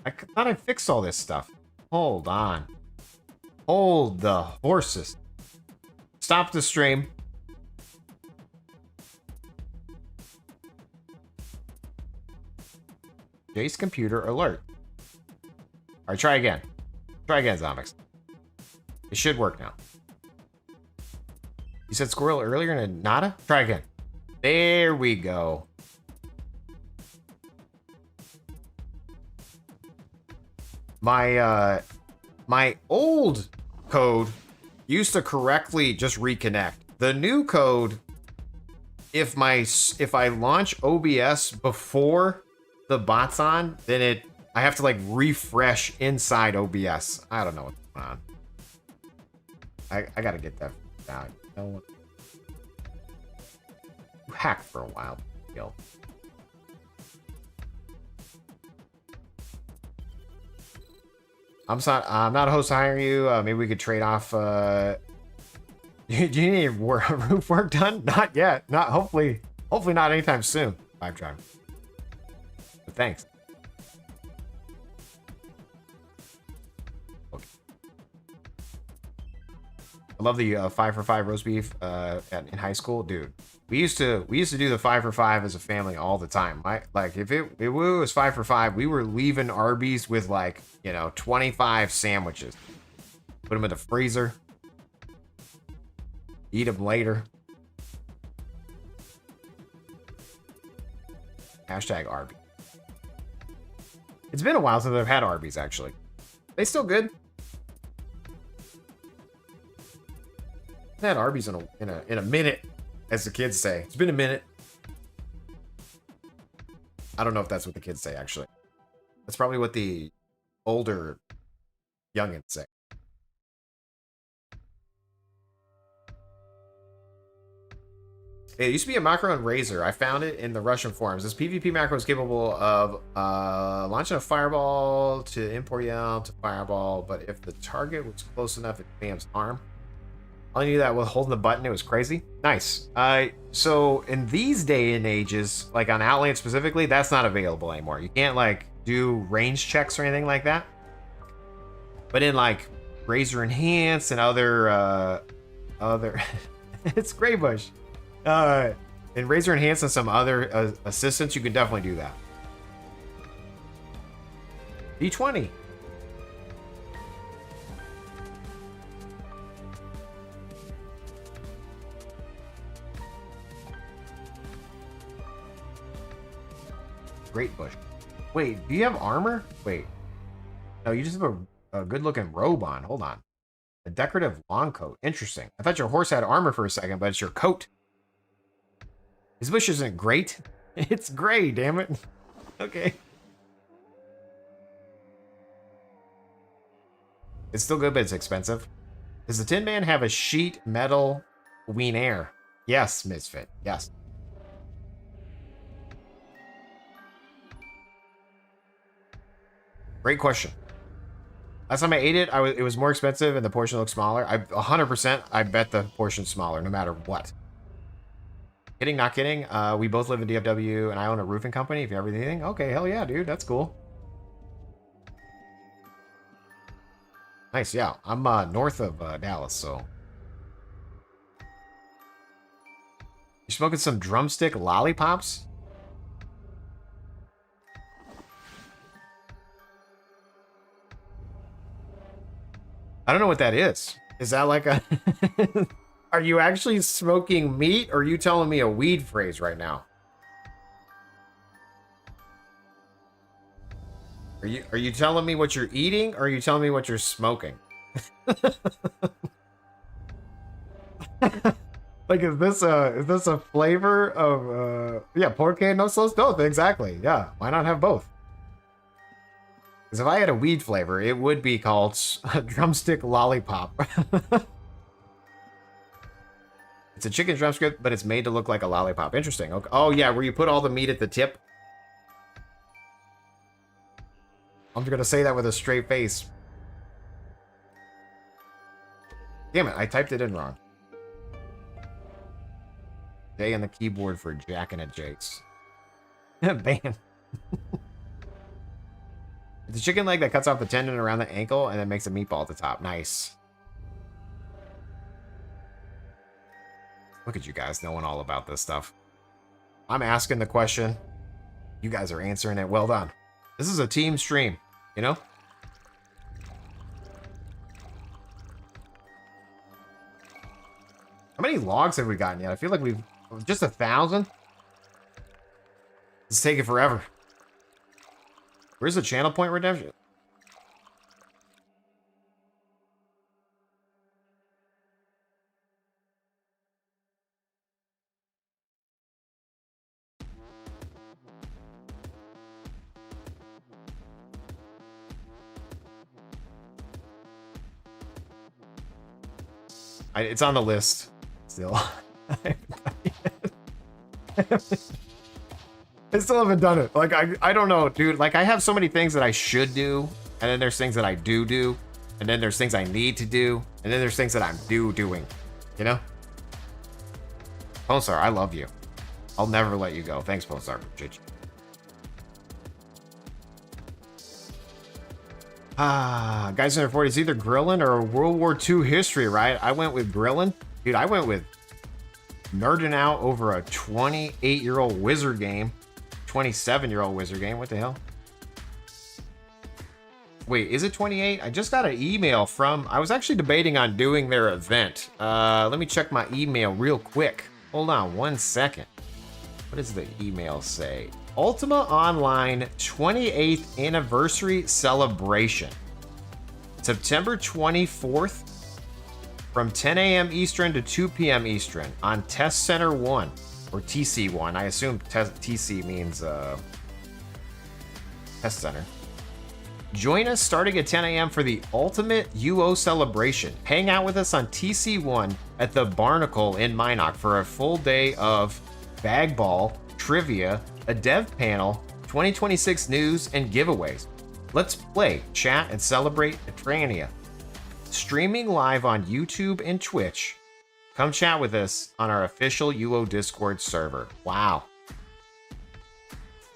Speaker 1: I thought I fixed all this stuff. Hold on. Hold the horses. Stop the stream. Jace computer alert. All right, try again. Try again, Zombix. It should work now. You said squirrel earlier and a nada? Try again. There we go. My old code used to correctly just reconnect. The new code, if I launch OBS before the bot's on, then I have to like refresh inside OBS. I don't know what's going on. I gotta get that out. No, you hacked for a while. Yo. I'm not a host to hire you. Maybe we could trade off. Do you need roof work done? Not yet. Not hopefully not anytime soon. I'm trying. But thanks. Okay. I love the 5 for 5 roast beef in high school, dude. We used to do the 5 for 5 as a family all the time. Like if it was 5 for 5, we were leaving Arby's with like, you know, 25 sandwiches. Put them in the freezer. Eat them later. Hashtag Arby's. It's been a while since I've had Arby's, actually. They still good. I've had Arby's in a minute, as the kids say. It's been a minute. I don't know if that's what the kids say, actually. That's probably what the older youngins say. It used to be a macro and razor. I found it in the Russian forums. This PvP macro is capable of launching a fireball to import yell to fireball, but if the target was close enough, it spams arm. I knew that with holding the button, it was crazy. Nice. So in these day and ages, like on Outlands specifically, that's not available anymore. You can't like do range checks or anything like that. But in like Razor Enhance and other it's Greybush. In Razor Enhance and some other assistants, you can definitely do that. D20. Great bush. Wait, do you have armor? Wait. No, you just have a good-looking robe on. Hold on. A decorative long coat. Interesting. I thought your horse had armor for a second, but it's your coat. His bush isn't great. It's gray, damn it. Okay. It's still good, but it's expensive. Does the Tin Man have a sheet metal wiener? Yes, Misfit. Yes. Great question. Last time I ate it, it was more expensive and the portion looked smaller. 100%, I bet the portion's smaller, no matter what. Kidding, not kidding. We both live in DFW, and I own a roofing company. If you have anything, okay, hell yeah, dude, that's cool. Nice, yeah. I'm north of Dallas, so. You smoking some drumstick lollipops? I don't know what that is. Is that like a... Are you actually smoking meat, or are you telling me a weed phrase right now? Are you telling me what you're eating, or are you telling me what you're smoking? Like, is this a flavor of yeah, porque no sos dos? Exactly. Yeah, why not have both? Because if I had a weed flavor, it would be called a drumstick lollipop. It's a chicken drumstick, but it's made to look like a lollipop. Interesting. Okay. Oh yeah, where you put all the meat at the tip. I'm gonna say that with a straight face. Damn it, I typed it in wrong. J on the keyboard for jacking a Jace. Ban. It's a chicken leg that cuts off the tendon around the ankle and then makes a meatball at the top. Nice. Look at you guys knowing all about this stuff. I'm asking the question. You guys are answering it. Well done. This is a team stream, you know? How many logs have we gotten yet? I feel like we've... Just 1,000? It's taking forever. Where's the channel point redemption? It's on the list still. I still haven't done it. Like, I don't know, dude. Like, I have so many things that I should do, and then there's things that I do, and then there's things I need to do, and then there's things that I'm doing. You know? Ponsar, I love you. I'll never let you go. Thanks, Ponsar. Guys in their 40s, either grilling or World War II history, right? I went with grilling. Dude, I went with nerding out over a 28-year-old wizard game. 27-year-old wizard game. What the hell? Wait, is it 28? I just got an email from... I was actually debating on doing their event. Let me check my email real quick. Hold on 1 second. What does the email say? Ultima Online 28th Anniversary Celebration. September 24th from 10 a.m. Eastern to 2 p.m. Eastern on Test Center 1, or TC1. I assume TC means Test Center. Join us starting at 10 a.m. for the ultimate UO celebration. Hang out with us on TC1 at the Barnacle in Minot for a full day of bag ball, trivia, a dev panel, 2026 news, and giveaways. Let's play, chat, and celebrate Eternia. Streaming live on YouTube and Twitch. Come chat with us on our official UO Discord server. Wow.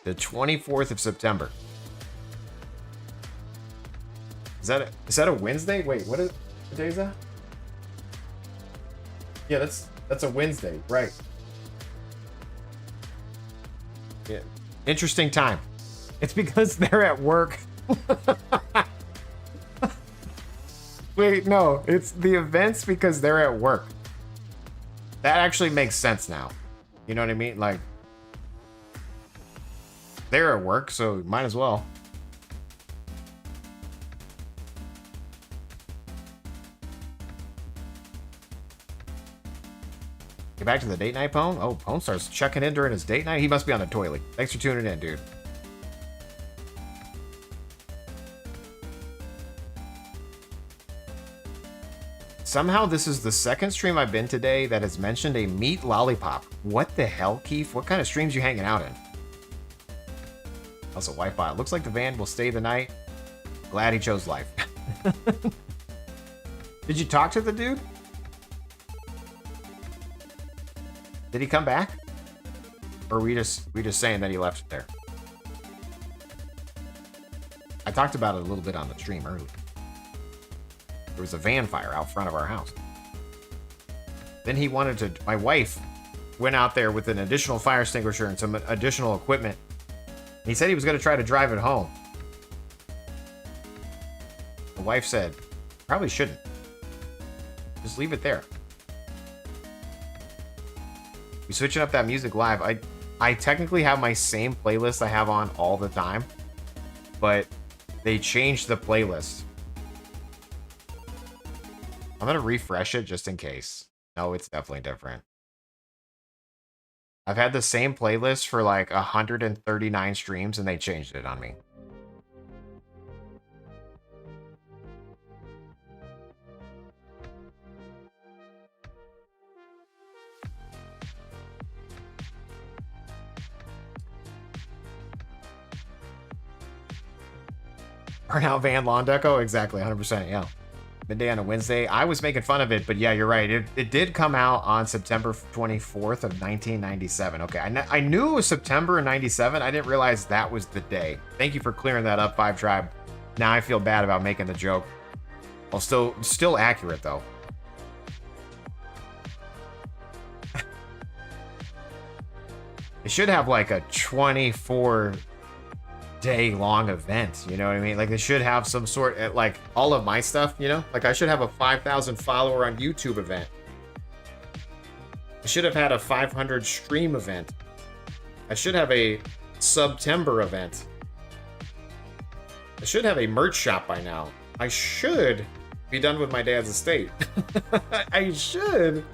Speaker 1: The 24th of September. Is that a Wednesday? Wait, what day is that? Yeah, that's a Wednesday, right? Yeah. Interesting time. It's because they're at work. Wait, no, it's the events because they're at work. That actually makes sense now. You know what I mean? Like, they're at work, so might as well. Get back to the date night, Pone? Oh, Pone starts checking in during his date night? He must be on the toilet. Thanks for tuning in, dude. Somehow this is the second stream I've been today that has mentioned a meat lollipop. What the hell, Keith? What kind of streams you hanging out in? Also, Wi-Fi. Looks like the van will stay the night. Glad he chose life. Did you talk to the dude? Did he come back? Or are we just saying that he left it there? I talked about it a little bit on the stream earlier. There was a van fire out front of our house. Then he wanted to... My wife went out there with an additional fire extinguisher and some additional equipment. He said he was going to try to drive it home. The wife said, probably shouldn't. Just leave it there. We switching up that music live. I technically have my same playlist I have on all the time, but they changed the playlist. I'm gonna refresh it just in case. No, it's definitely different. I've had the same playlist for like 139 streams and they changed it on me. Burnout van lawn deco? Exactly, 100%, yeah. Midday on a Wednesday. I was making fun of it, but yeah, you're right. It did come out on September 24th of 1997. Okay, I knew it was September of 97. I didn't realize that was the day. Thank you for clearing that up, Five Tribe. Now I feel bad about making the joke. Well, still accurate, though. It should have like a 24-day long event, you know what I mean? Like they should have some sort of, like all of my stuff, you know? Like I should have a 5,000 follower on YouTube event. I should have had a 500 stream event. I should have a September event. I should have a merch shop by now. I should be done with my dad's estate. I should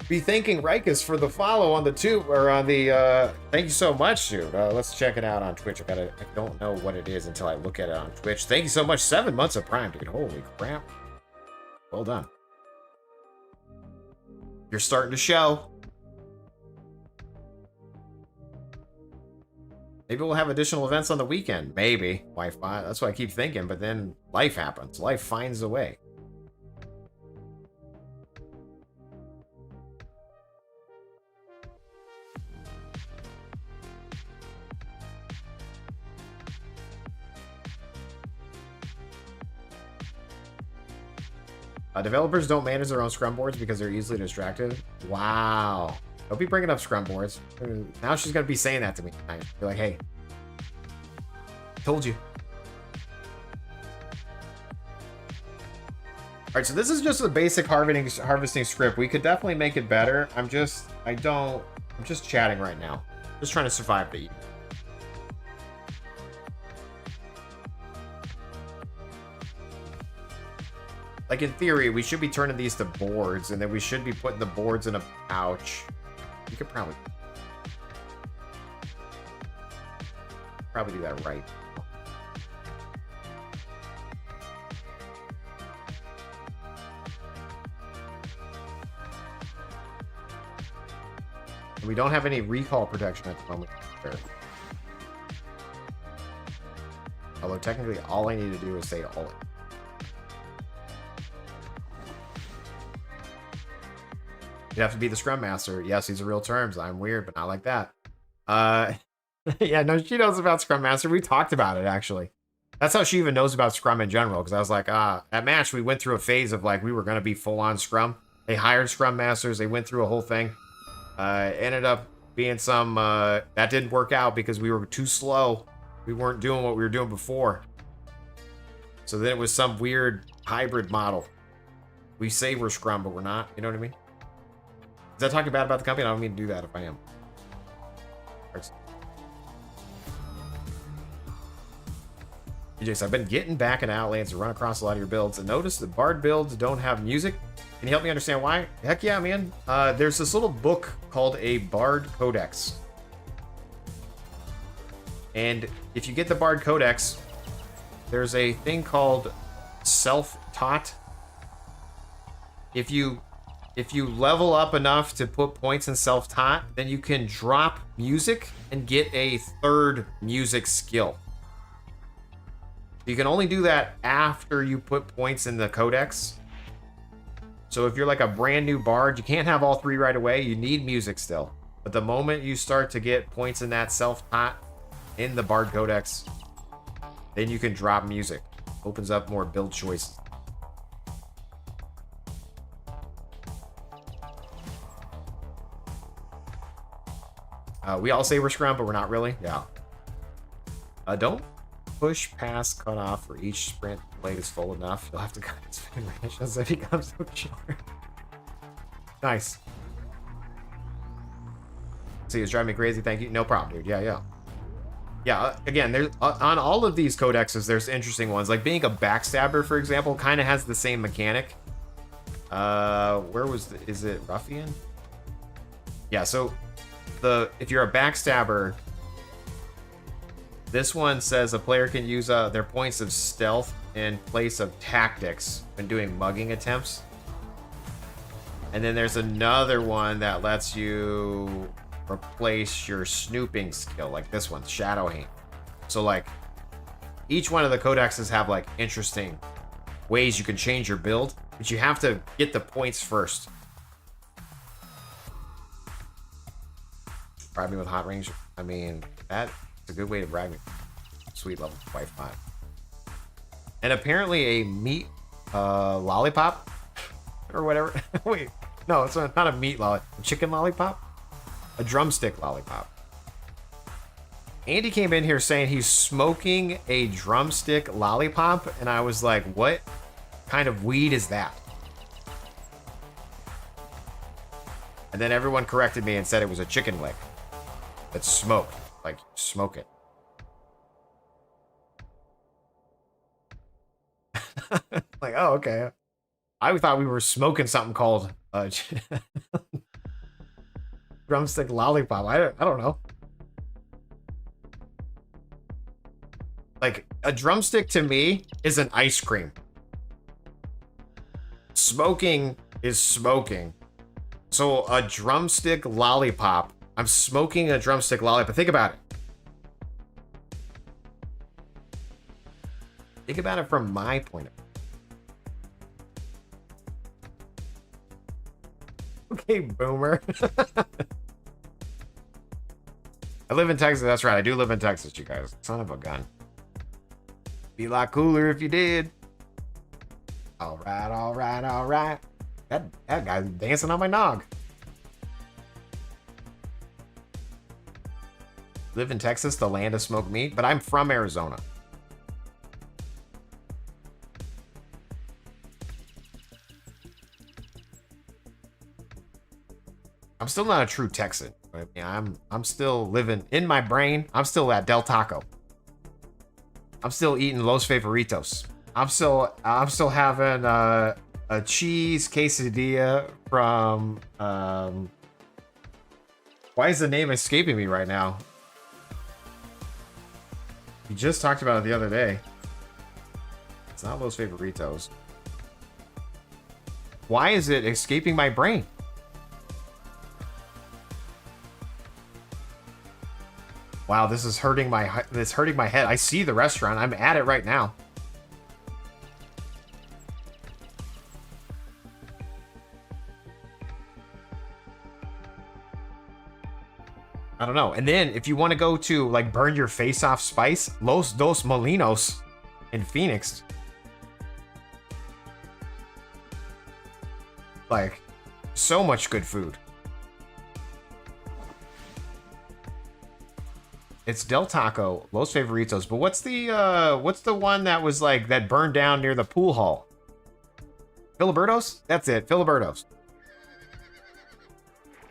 Speaker 1: be thanking Rikus for the follow on the tube or on the thank you so much, dude. Let's check it out on Twitch. I don't know what it is until I look at it on Twitch. Thank you so much. 7 months of Prime, dude. Holy crap. Well done. You're starting to show. Maybe we'll have additional events on the weekend. Maybe. Wi-Fi. That's what I keep thinking, but then life happens. Life finds a way. Developers don't manage their own scrum boards because they're easily distracted. Wow. Don't be bringing up scrum boards. Now she's going to be saying that to me. Be like, hey, told you. All right, so this is just a basic harvesting script. We could definitely make it better. I'm just chatting right now. Just trying to survive the evening. Like, in theory, we should be turning these to boards, and then we should be putting the boards in a pouch. You could probably do that right. We don't have any recall protection at the moment. Although, technically, all I need to do is say all it. You'd have to be the Scrum Master. Yes, these are real terms. I'm weird, but not like that. Yeah, no, she knows about Scrum Master. We talked about it, actually. That's how she even knows about Scrum in general, because I was like, at Match, we went through a phase of, like, we were going to be full-on Scrum. They hired Scrum Masters. They went through a whole thing. Ended up being some... that didn't work out because we were too slow. We weren't doing what we were doing before. So then it was some weird hybrid model. We say we're Scrum, but we're not. You know what I mean? Is that talking bad about the company? I don't mean to do that if I am. Jace, I've been getting back in Outlands to run across a lot of your builds and notice that Bard builds don't have music. Can you help me understand why? Heck yeah, man. There's this little book called a Bard Codex. And if you get the Bard Codex, there's a thing called self-taught. If you level up enough to put points in self-taught, then you can drop music and get a third music skill. You can only do that after you put points in the codex. So if you're like a brand new bard, you can't have all three right away. You need music still. But the moment you start to get points in that self-taught in the bard codex, then you can drop music. Opens up more build choices. We all say we're Scrum, but we're not really. Yeah. Don't push past cutoff for each sprint blade is full enough. You'll have to cut its spin range as it becomes so short. Nice. See, it's driving me crazy. Thank you. No problem, dude. Yeah, again, there's on all of these codexes, there's interesting ones. Like being a backstabber, for example, kind of has the same mechanic. Is it Ruffian? Yeah, so if you're a backstabber, this one says a player can use their points of stealth in place of tactics when doing mugging attempts. And then there's another one that lets you replace your snooping skill, like this one, Shadow Aim. So like each one of the codexes have like interesting ways you can change your build, but you have to get the points first. Brag me with hot range. I mean, that's a good way to brag me. Sweet level 5. And apparently a meat lollipop or whatever. Wait, no, it's not a meat lollipop. A chicken lollipop? A drumstick lollipop. Andy came in here saying he's smoking a drumstick lollipop, and I was like, what kind of weed is that? And then everyone corrected me and said it was a chicken lick. That's smoked. Like, smoke it. Like, oh, okay. I thought we were smoking something called drumstick lollipop. I don't know. Like, a drumstick to me is an ice cream. Smoking is smoking. So a drumstick lollipop. I'm smoking a drumstick lollipop. Think about it. Think about it from my point of view. Okay, boomer. I live in Texas. That's right. I do live in Texas, you guys. Son of a gun. Be a lot cooler if you did. All right, all right, all right. That guy's dancing on my nog. Live in Texas, the land of smoked meat, but I'm from Arizona. I'm still not a true Texan. I mean, I'm still living in my brain. I'm still at Del Taco. I'm still eating Los Favoritos. I'm still having a cheese quesadilla from why is the name escaping me right now? We just talked about it the other day. It's not Los Favoritos. Why is it escaping my brain? Wow, this is hurting my head. I see the restaurant. I'm at it right now. I don't know. And then if you want to go to like burn your face off spice, Los Dos Molinos in Phoenix. Like so much good food. It's Del Taco, Los Favoritos, but what's the one that was like that burned down near the pool hall? Filiberto's? That's it, Filiberto's.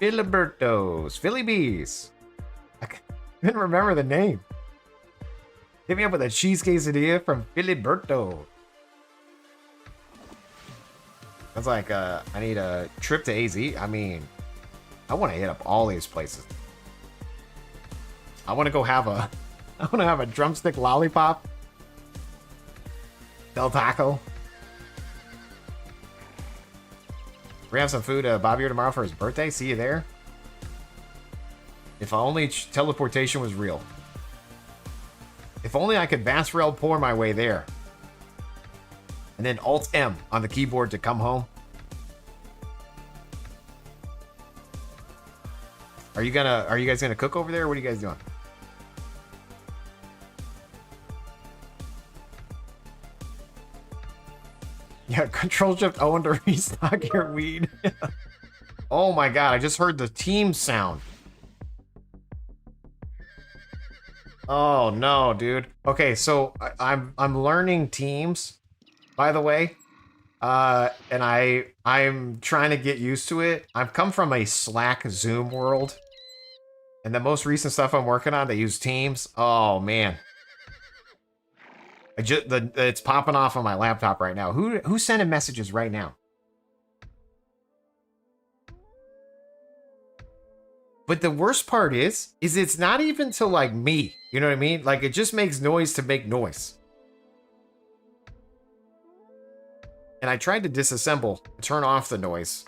Speaker 1: Filiberto's, Philly Bees. I couldn't remember the name. Hit me up with a cheese quesadilla from Filiberto. That's like I need a trip to AZ. I mean, I want to hit up all these places. I want to have a drumstick lollipop. Del Taco. We're gonna have some food Bobby here tomorrow for his birthday. See you there. If only teleportation was real. If only I could Vast Rail pour my way there. And then Alt M on the keyboard to come home. Are you guys gonna cook over there? Or what are you guys doing? Yeah, Control Shift Owen to restock your weed. Oh my god, I just heard the team sound. Oh no, dude. Okay, so I'm learning Teams, by the way. And I'm trying to get used to it. I've come from a Slack Zoom world. And the most recent stuff I'm working on, they use Teams. Oh man. It's popping off on my laptop right now. Who's sending messages right now? But the worst part is it's not even to like me. You know what I mean? Like it just makes noise to make noise. And I tried to disassemble, turn off the noise,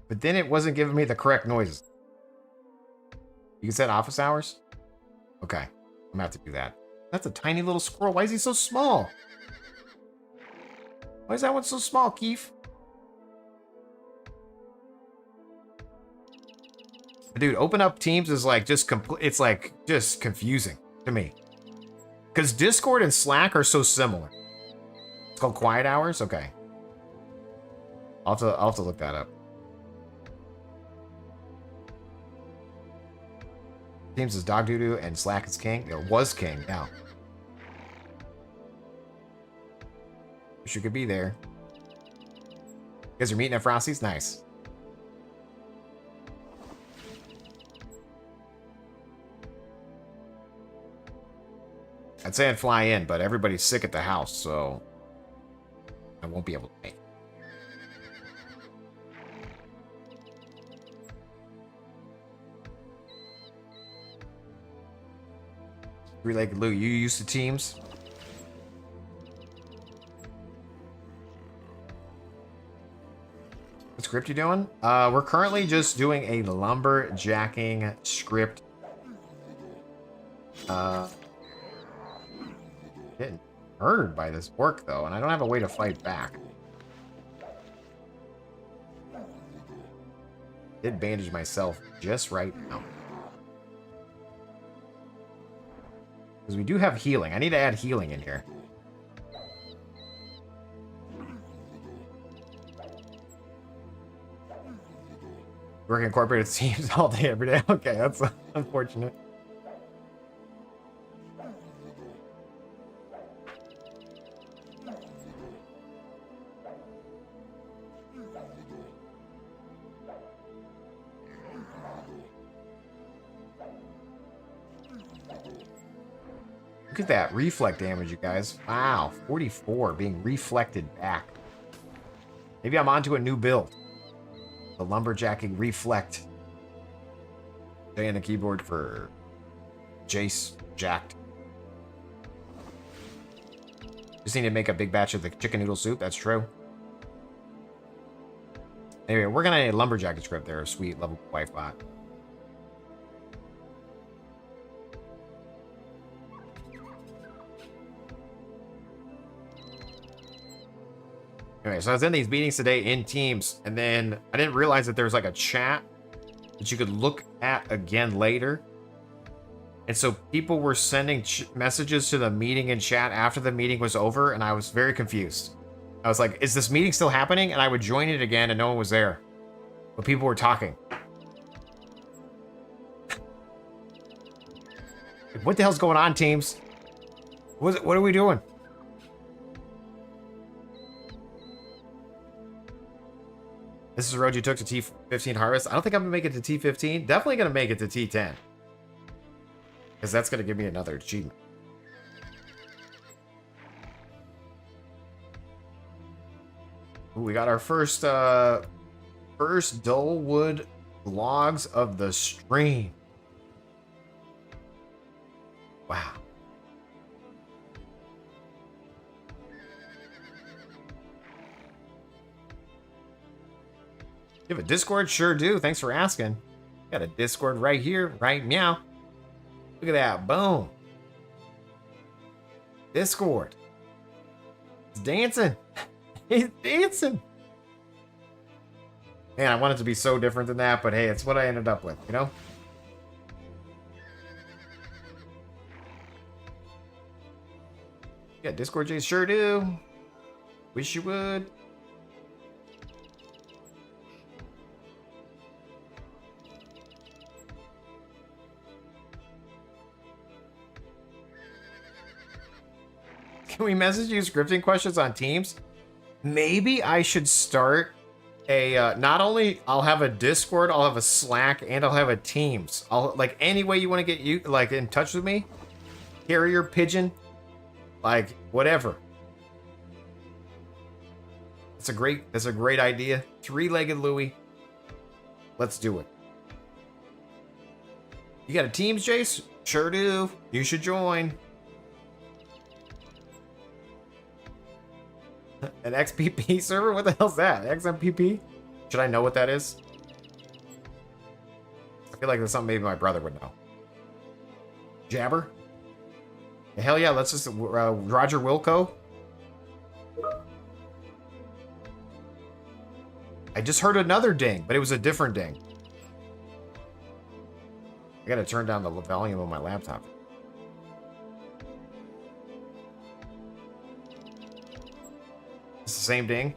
Speaker 1: but then it wasn't giving me the correct noises. You can set office hours? Okay, I'm gonna have to do that. That's a tiny little squirrel. Why is he so small? Why is that one so small, Keith? Dude, open up Teams is like just it's like just confusing to me. Because Discord and Slack are so similar. It's called Quiet Hours? Okay. I'll have to look that up. Teams is dog doo-doo and Slack is king. It was king now. Wish you could be there. You guys are meeting at Frosty's? Nice. I'd say I'd fly in, but everybody's sick at the house, so I won't be able to make it. Three-legged Lou, you used to Teams? script you doing? We're currently just doing a lumberjacking script. Getting murdered by this orc, though, and I don't have a way to fight back. Did bandage myself just right now. Because we do have healing. I need to add healing in here. Work incorporated teams all day, every day. Okay, that's unfortunate. Look at that reflect damage, you guys. Wow, 44 being reflected back. Maybe I'm onto a new build. The lumberjacking reflect. Stay on the keyboard for Jace jacked. Just need to make a big batch of the chicken noodle soup. That's true. Anyway, we're gonna lumberjack script there. Sweet level wife bot. Anyway, so I was in these meetings today in Teams, and then I didn't realize that there's like a chat that you could look at again later. And so people were sending messages to the meeting in chat after the meeting was over, and I was very confused. I was like, is this meeting still happening? And I would join it again, and no one was there. But people were talking. What the hell's going on, Teams? What are we doing? This is the road you took to T15 Harvest. I don't think I'm going to make it to T15. Definitely going to make it to T10. Because that's going to give me another achievement. Ooh, we got our first dullwood logs of the stream. Wow. You have a Discord? Sure do. Thanks for asking. Got a Discord right here, right meow. Look at that. Boom. Discord. It's dancing. He's dancing. Man, I want it to be so different than that, but hey, it's what I ended up with, you know? Yeah, Discord, Jace? Sure do. Wish you would. Can we message you scripting questions on Teams? Maybe I should start a, not only I'll have a Discord, I'll have a Slack, and I'll have a Teams. I'll, like, any way you want to get you, like, in touch with me, carrier pigeon, like, whatever. That's a great idea. Three-legged Louie. Let's do it. You got a Teams, Jace? Sure do. You should join. An XPP server? What the hell's that? XMPP? Should I know what that is? I feel like that's something maybe my brother would know. Jabber? Hell yeah, let's just... Roger Wilco? I just heard another ding, but it was a different ding. I gotta turn down the volume of my laptop. It's the same ding.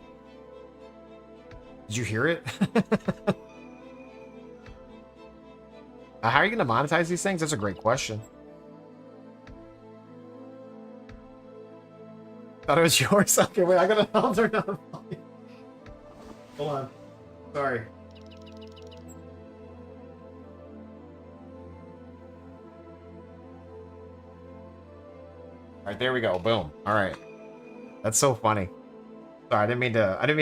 Speaker 1: Did you hear it? How are you going to monetize these things? That's a great question. Thought it was yours? Okay, wait, I'll turn down the volume. Hold on. Sorry. Alright, there we go. Boom. Alright. That's so funny. Sorry, I didn't mean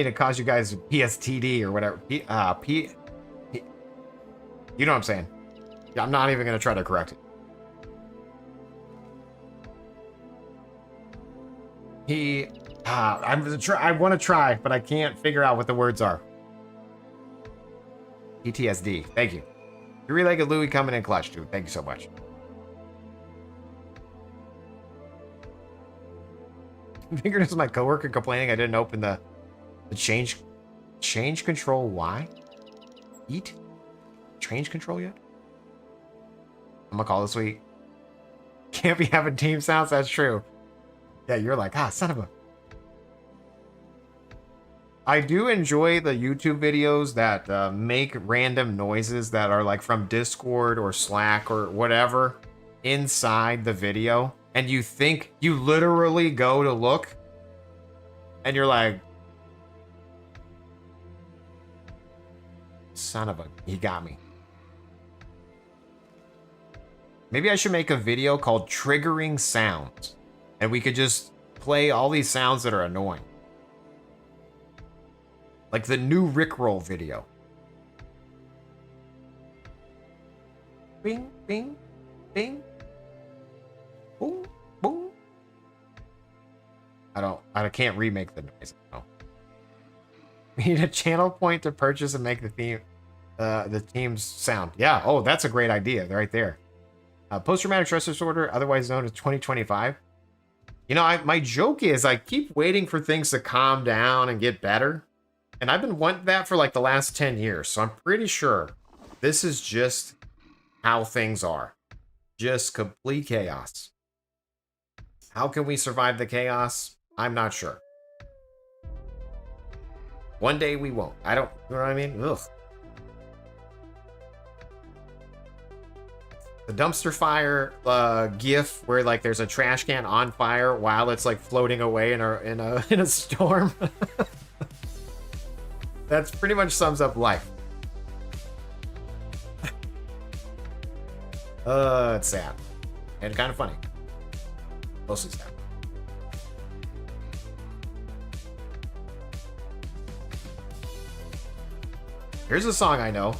Speaker 1: to cause you guys PSTD or whatever. You know what I'm saying? Yeah, I'm not even gonna try to correct it. I want to try, but I can't figure out what the words are. PTSD. Thank you. Three-legged Louie coming in clutch, dude. Thank you so much. I figured it was my coworker complaining I didn't open the change control. Why? Eat? Change control yet? I'm gonna call this week. Can't be having team sounds. That's true. Yeah, you're like, son of a. I do enjoy the YouTube videos that make random noises that are like from Discord or Slack or whatever inside the video. And you think you literally go to look and you're like, son of a, he got me. Maybe I should make a video called Triggering Sounds. And we could just play all these sounds that are annoying. Like the new Rickroll video. Bing, bing, bing. Boom, boom. I can't remake the noise. No. We need a channel point to purchase and make the team's sound. Yeah. Oh, that's a great idea right there. Post-traumatic stress disorder, otherwise known as 2025. You know, my joke is I keep waiting for things to calm down and get better. And I've been wanting that for like the last 10 years. So I'm pretty sure this is just how things are. Just complete chaos. How can we survive the chaos? I'm not sure. One day we won't. You know what I mean? Ugh. The dumpster fire gif where like there's a trash can on fire while it's like floating away in a storm. That's pretty much sums up life. It's sad. And kind of funny. Mostly sad. Here's a song I know.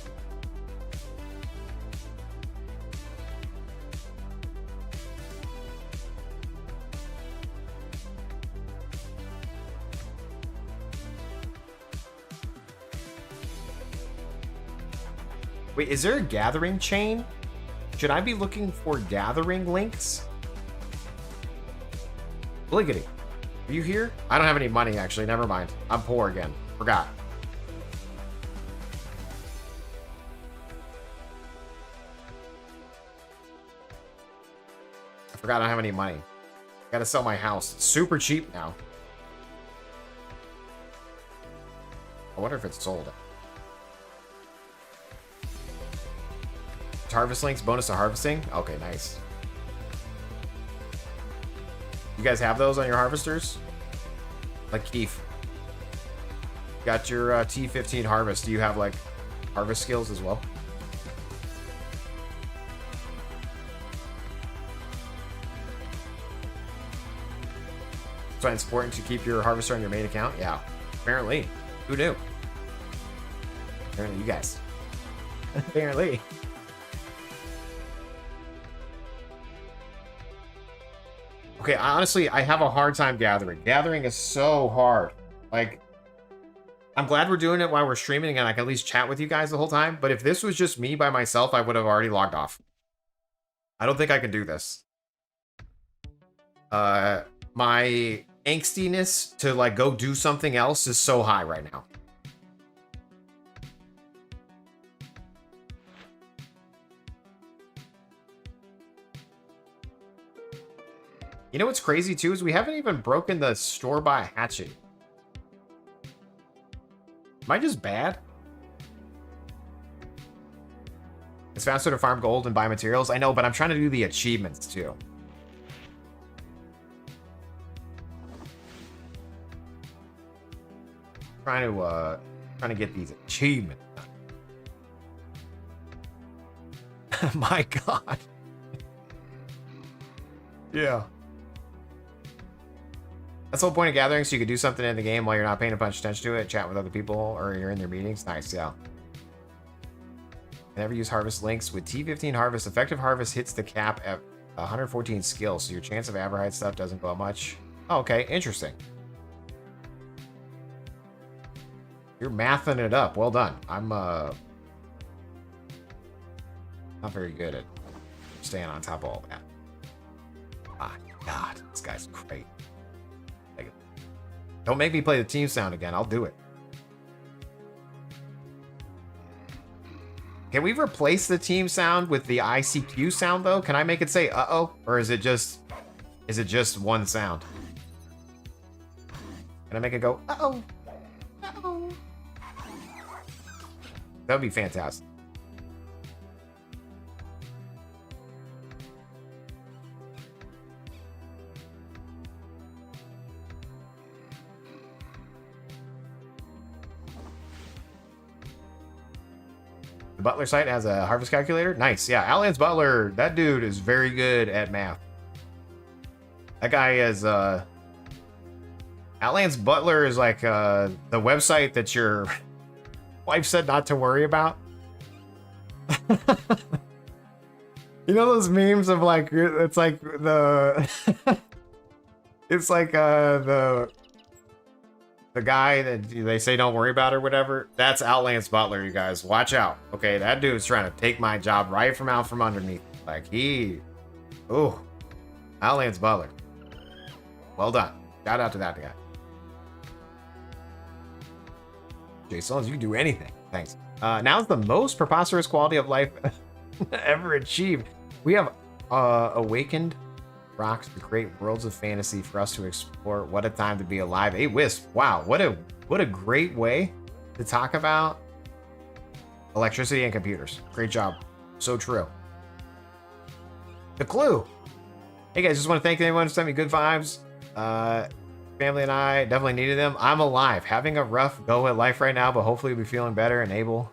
Speaker 1: Wait, is there a gathering chain? Should I be looking for gathering links? Bliggity. Are you here? I don't have any money, actually. Never mind. I'm poor again. Forgot. I forgot I don't have any money. Gotta sell my house. It's super cheap now. I wonder if it's sold. Harvest links, bonus to harvesting. Okay, nice. You guys have those on your harvesters? Like Keith. Got your T15 harvest. Do you have like harvest skills as well? So it's important to keep your harvester on your main account? Yeah. Apparently. Who knew? Apparently you guys. Apparently. Okay, honestly, I have a hard time gathering. Gathering is so hard. Like, I'm glad we're doing it while we're streaming and I can at least chat with you guys the whole time. But if this was just me by myself, I would have already logged off. I don't think I can do this. My angstiness to, like, go do something else is so high right now. You know what's crazy, too, is we haven't even broken the store-bought hatchet. Am I just bad? It's faster to farm gold and buy materials. I know, but I'm trying to do the achievements, too. Trying to get these achievements done. My God. Yeah. That's the whole point of gathering, so you can do something in the game while you're not paying a bunch of attention to it, chat with other people, or you're in their meetings. Nice, yeah. Never use harvest links. With T15 harvest, effective harvest hits the cap at 114 skills, so your chance of aberrite stuff doesn't go up much. Oh, okay, interesting. You're mathing it up. Well done. I'm Not very good at staying on top of all that. Ah, God, this guy's great. Like, don't make me play the team sound again. I'll do it. Can we replace the team sound with the ICQ sound though? Can I make it say uh-oh? Or is it just one sound? Can I make it go uh-oh? Uh-oh. That would be fantastic. The Butler site has a harvest calculator. Nice. Yeah, Outlands Butler, that dude is very good at math. That guy is Outlands Butler is like the website that your wife said not to worry about. You know those memes of like, it's like the it's like the guy that they say don't worry about or whatever. That's Outlands Butler, you guys. Watch out. Okay, that dude's trying to take my job right from out from underneath. Like Outlands Butler. Well done. Shout out to that guy. Jaseowns, you can do anything. Thanks. Now's the most preposterous quality of life ever achieved. We have awakened rocks to create worlds of fantasy for us to explore. What a time to be alive. Hey, Wisp. Wow, what a great way to talk about electricity and computers. Great job. So true. The Clue. Hey guys, just want to thank anyone who sent me good vibes. Family and I definitely needed them. I'm alive, having a rough go at life right now, but hopefully we'll be feeling better and able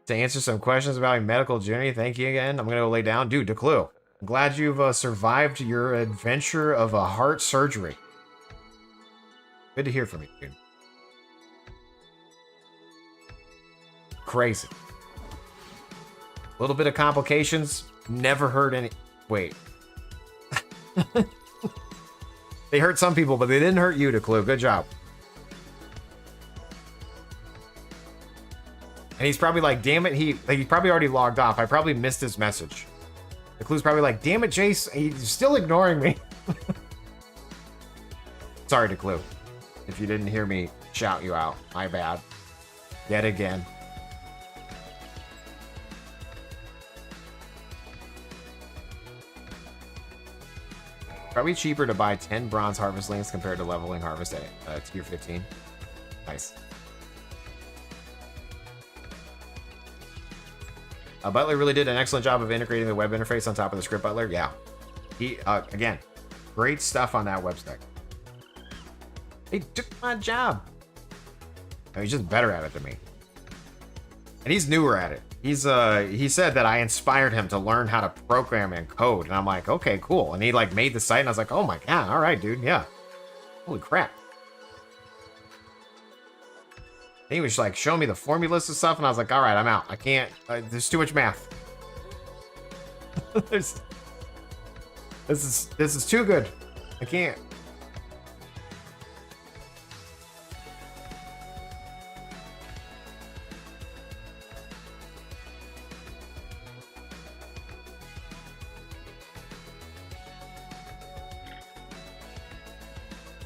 Speaker 1: to answer some questions about my medical journey. Thank you again. I'm gonna go lay down. Dude, the Clue. I'm glad you've survived your adventure of a heart surgery. Good to hear from you, dude. Crazy. A little bit of complications. Never heard any... Wait. They hurt some people, but they didn't hurt you, Declu. Good job. And he's probably like, damn it, he probably already logged off. I probably missed his message. Declu's probably like, damn it, Jace, he's still ignoring me. Sorry, Declu. If you didn't hear me shout you out, my bad. Yet again. Probably cheaper to buy 10 bronze harvest links compared to leveling harvest at tier 15. Nice. Butler really did an excellent job of integrating the web interface on top of the script Butler. Yeah. He, again, great stuff on that website. He took my job. No, he's just better at it than me. And he's newer at it. He said that I inspired him to learn how to program and code. And I'm like, okay, cool. And he like made the site and I was like, oh my God. All right, dude. Yeah. Holy crap. And he was like showing me the formulas and stuff. And I was like, all right, I'm out. I can't, there's too much math. This is too good. I can't.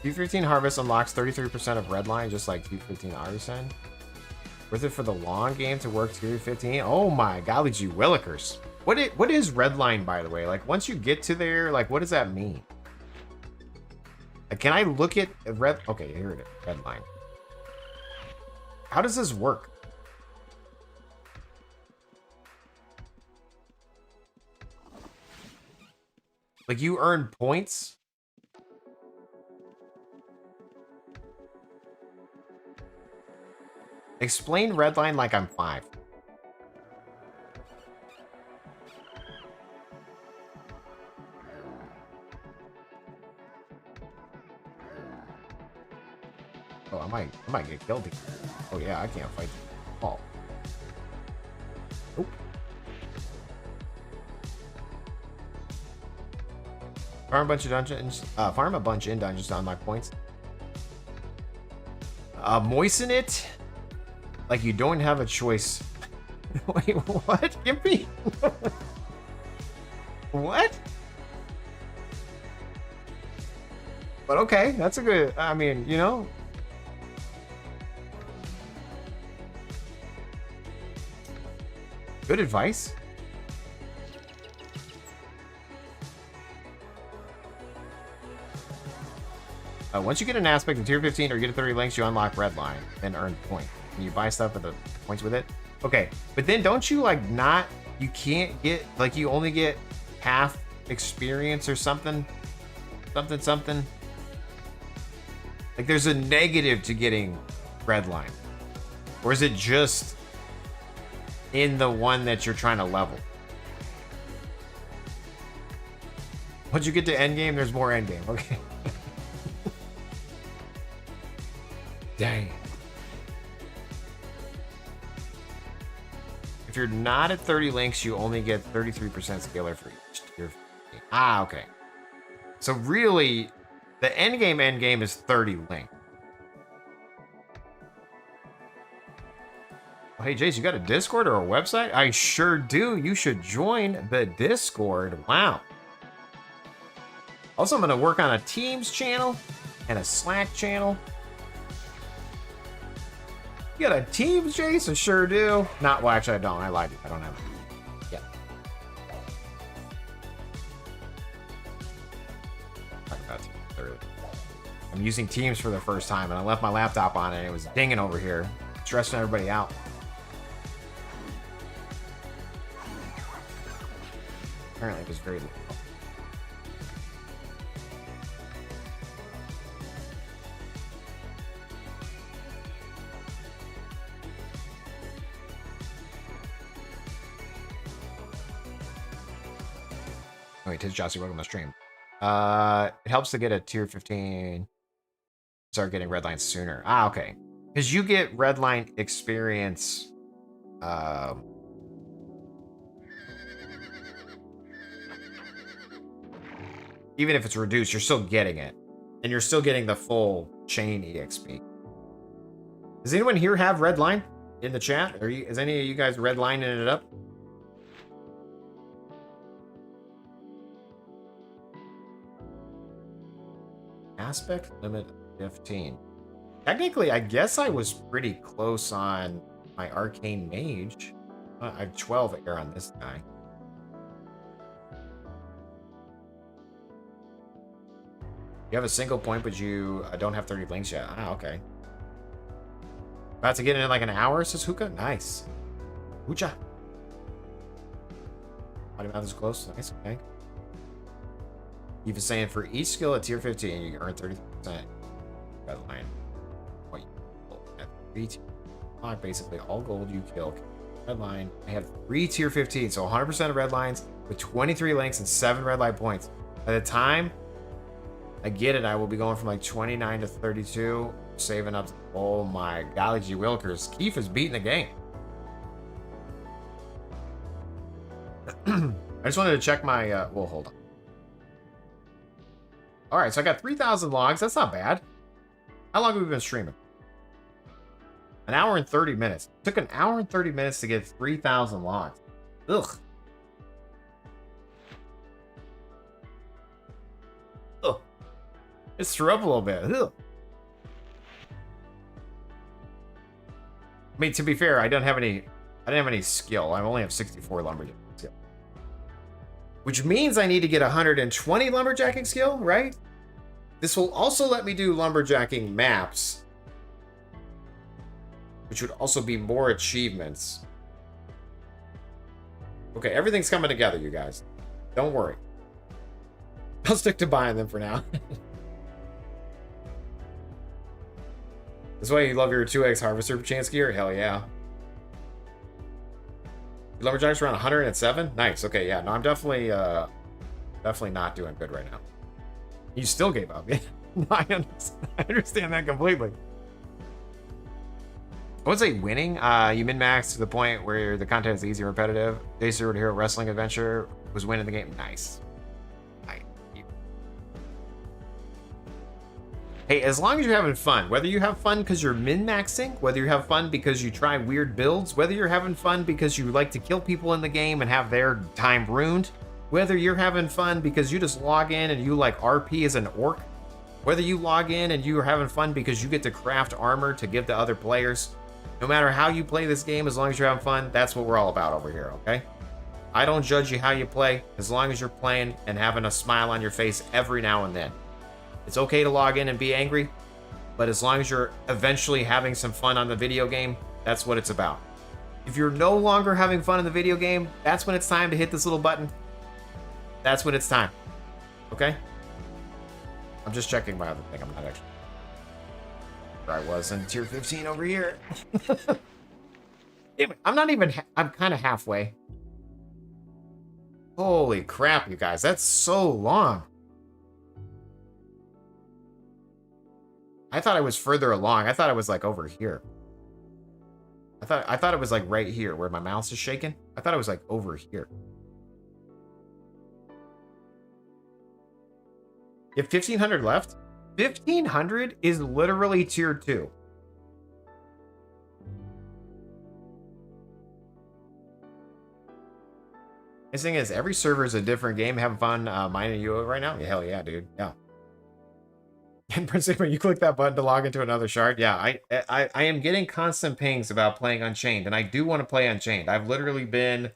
Speaker 1: Q15 Harvest unlocks 33% of Redline, just like Q15 Artisan. Worth it for the long game to work Tier 15? Oh my golly gee willikers. What is Redline, by the way? Like, once you get to there, like, what does that mean? Like, can I look at Red... Okay, here it is. Redline. How does this work? Like, you earn points... Explain Redline like I'm 5. Oh, I might get killed here. Oh yeah, I can't fight. Oh. Nope. Farm a bunch of dungeons. Farm a bunch in dungeons to unlock points. Moisten it. Like you don't have a choice Wait, what? Give me... What? But okay, that's a good... I mean, you know... Good advice. Once you get an aspect of tier 15 or get a 30 links, you unlock Redline and earn points. Can you buy stuff with the points with it? Okay, but then don't you like not... You can't get... Like you only get half experience or something? Something. Like there's a negative to getting Redline. Or is it just in the one that you're trying to level? Once you get to endgame, there's more endgame. Okay. Dang. If you're not at 30 links, you only get 33% scalar for each tier. Ah, okay. So really, the endgame is 30 link. Oh, hey, Jace, you got a Discord or a website? I sure do. You should join the Discord. Wow. Also, I'm going to work on a Teams channel and a Slack channel. You got a Teams, Jace? I sure do. Not, well, actually, I don't. I lied to you. I don't have it. Yeah. Talk about Teams earlier. I'm using Teams for the first time, and I left my laptop on, and it was dinging over here, stressing everybody out. Apparently, it was very low. Oh, wait, Tiz Jossie, welcome to the stream. It helps to get a tier 15. Start getting red lines sooner. Ah, okay. Because you get red line experience. Even if it's reduced, you're still getting it. And you're still getting the full chain EXP. Does anyone here have red line in the chat? Is any of you guys red lining it up? Aspect limit 15. Technically, I guess I was pretty close on my arcane mage. I have 12 air on this guy. You have a single point, but you don't have 30 links yet. Ah, okay. About to get in like an hour, says Hookah. Nice. Hoocha. Body mouth is close. Nice. Okay. Even saying for each skill at tier 15, you earn 30%. Red line. What you at 3 tier. Basically, all gold you kill. Red line. I have 3 tier 15, so 100% of red lines with 23 links and 7 red line points. By the time I get it, I will be going from like 29 to 32, saving up. Oh my golly gee wilkers. Keith is beating the game. I just wanted to check my, well, hold on. All right, so I got 3,000 logs. That's not bad. How long have we been streaming? An hour and 30 minutes. It took an hour and 30 minutes to get 3,000 logs. Ugh. Ugh. Just threw up a little bit. Ugh. I mean, to be fair, I didn't have any skill. I only have 64 lumberjacking skill. Which means I need to get 120 lumberjacking skill, right? This will also let me do lumberjacking maps, which would also be more achievements. Okay, everything's coming together, you guys. Don't worry. I'll stick to buying them for now. That's why you love your 2x harvester chance gear? Hell yeah. Lumberjacks around 107? Nice. Okay, yeah. No, I'm definitely not doing good right now. You still gave up. No, I understand that completely. I would say winning. You min-max to the point where the content is easy and repetitive. Jace Hero Wrestling Adventure was winning the game. Nice. Hey, as long as you're having fun, whether you have fun because you're min-maxing, whether you have fun because you try weird builds, whether you're having fun because you like to kill people in the game and have their time ruined, whether you're having fun because you just log in and you like RP as an orc, whether you log in and you're having fun because you get to craft armor to give to other players, no matter how you play this game, as long as you're having fun, that's what we're all about over here, okay? I don't judge you how you play, as long as you're playing and having a smile on your face every now and then. It's okay to log in and be angry, but as long as you're eventually having some fun on the video game, that's what it's about. If you're no longer having fun in the video game, that's when it's time to hit this little button. That's when it's time. Okay? I'm just checking my other thing. I'm not actually where I was in tier 15 over here. I'm not even, I'm kind of halfway. Holy crap, you guys. That's so long. I thought I was further along. I thought I was like over here. I thought it was like right here where my mouse is shaking. I thought it was like over here. You have 1,500 left? 1,500 is literally tier 2. This thing is, every server is a different game. Having fun mining you right now? Yeah, hell yeah, dude. Yeah. And Prince, when you click that button to log into another shard, yeah, I am getting constant pings about playing Unchained, and I do want to play Unchained. I've literally been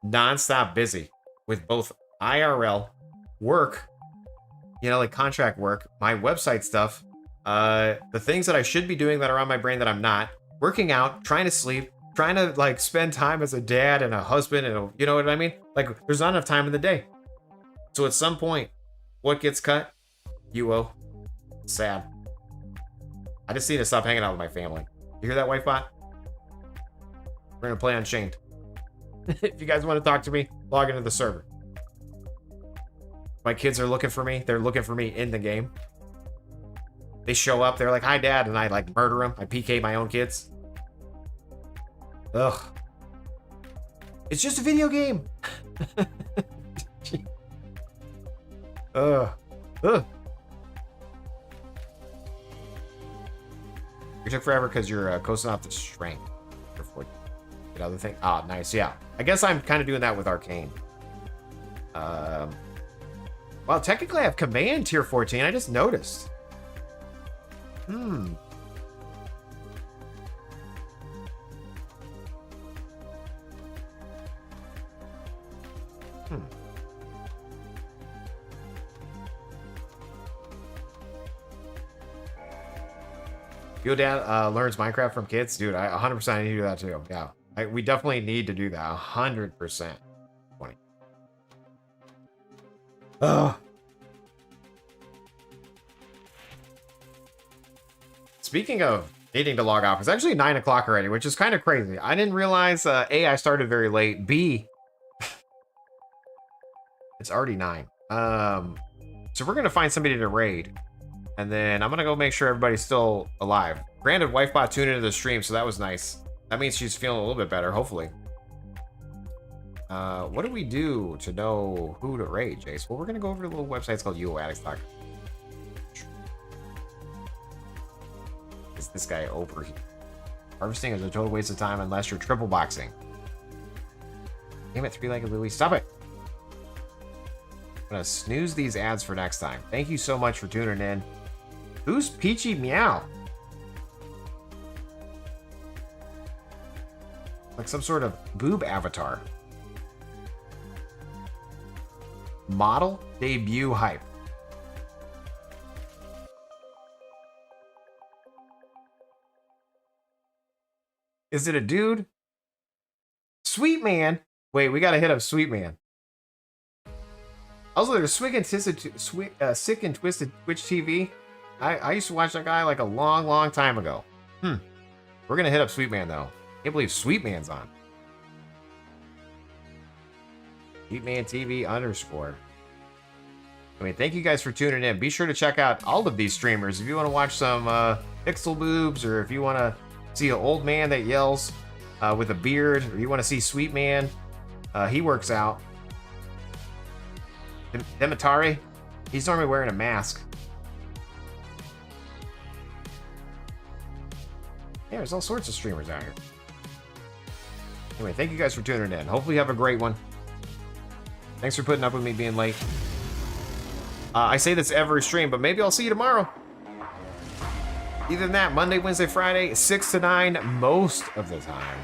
Speaker 1: nonstop busy with both IRL, work, you know, like contract work, my website stuff, the things that I should be doing that are on my brain that I'm not, working out, trying to sleep, trying to like spend time as a dad and a husband, and you know what I mean? Like, there's not enough time in the day. So at some point, what gets cut? UO. Sad. I just need to stop hanging out with my family. You hear that, wife bot? We're gonna play Unchained. If you guys want to talk to me, log into the server. My kids are looking for me. They're looking for me in the game. They show up. They're like, "Hi, Dad," and I like murder them. I PK my own kids. Ugh. It's just a video game. Ugh. Ugh. You took forever because you're coasting off the strength. The other thing. Ah, nice. Yeah. I guess I'm kind of doing that with Arcane. Well, technically I have Command tier 14. I just noticed. Hmm. Your dad learns Minecraft from kids? Dude, I 100% need to do that too. Yeah. We definitely need to do that. 100%. 20. Ugh. Speaking of needing to log off, it's actually 9 o'clock already, which is kind of crazy. I didn't realize, A, I started very late. B, it's already 9. So we're going to find somebody to raid. And then I'm going to go make sure everybody's still alive. Granted, WifeBot tuned into the stream, so that was nice. That means she's feeling a little bit better, hopefully. What do we do to know who to raid, Jace? Well, we're going to go over to a little website called UOAddicts.com. Is this guy over here? Harvesting is a total waste of time unless you're triple boxing. Damn it, three-legged Louie. Stop it. I'm going to snooze these ads for next time. Thank you so much for tuning in. Who's Peachy Meow? Like some sort of boob avatar. Model debut hype. Is it a dude? Sweet Man. Wait, we gotta hit up Sweet Man. Also, there's Sick and Twisted Twitch TV. I used to watch that guy like a long time ago. We're gonna hit up Sweet Man though. Can't believe Sweet Man's on. Sweetman TV _. I mean, thank you guys for tuning in. Be sure to check out all of these streamers if you want to watch some pixel boobs, or if you want to see an old man that yells with a beard, or you want to see Sweet Man. He works out. Demetari, he's normally wearing a mask. Yeah, there's all sorts of streamers out here. Anyway, thank you guys for tuning in. Hopefully you have a great one. Thanks for putting up with me being late. I say this every stream, but maybe I'll see you tomorrow. Either than that, Monday, Wednesday, Friday, 6 to 9 most of the time.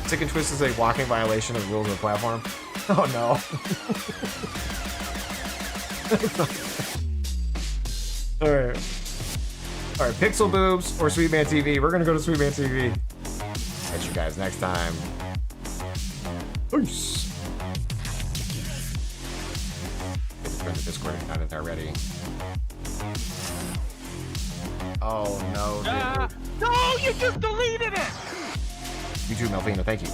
Speaker 1: Sick and Twist is a walking violation of the rules of the platform. Oh no. Alright. Alright, Pixel Boobs or Sweet Man TV. We're gonna go to Sweet Man TV. Catch you guys next time. Peace. Turn the Discord if not already. Oh no, dude.
Speaker 2: No, you just deleted it!
Speaker 1: You too, Melvina, thank you.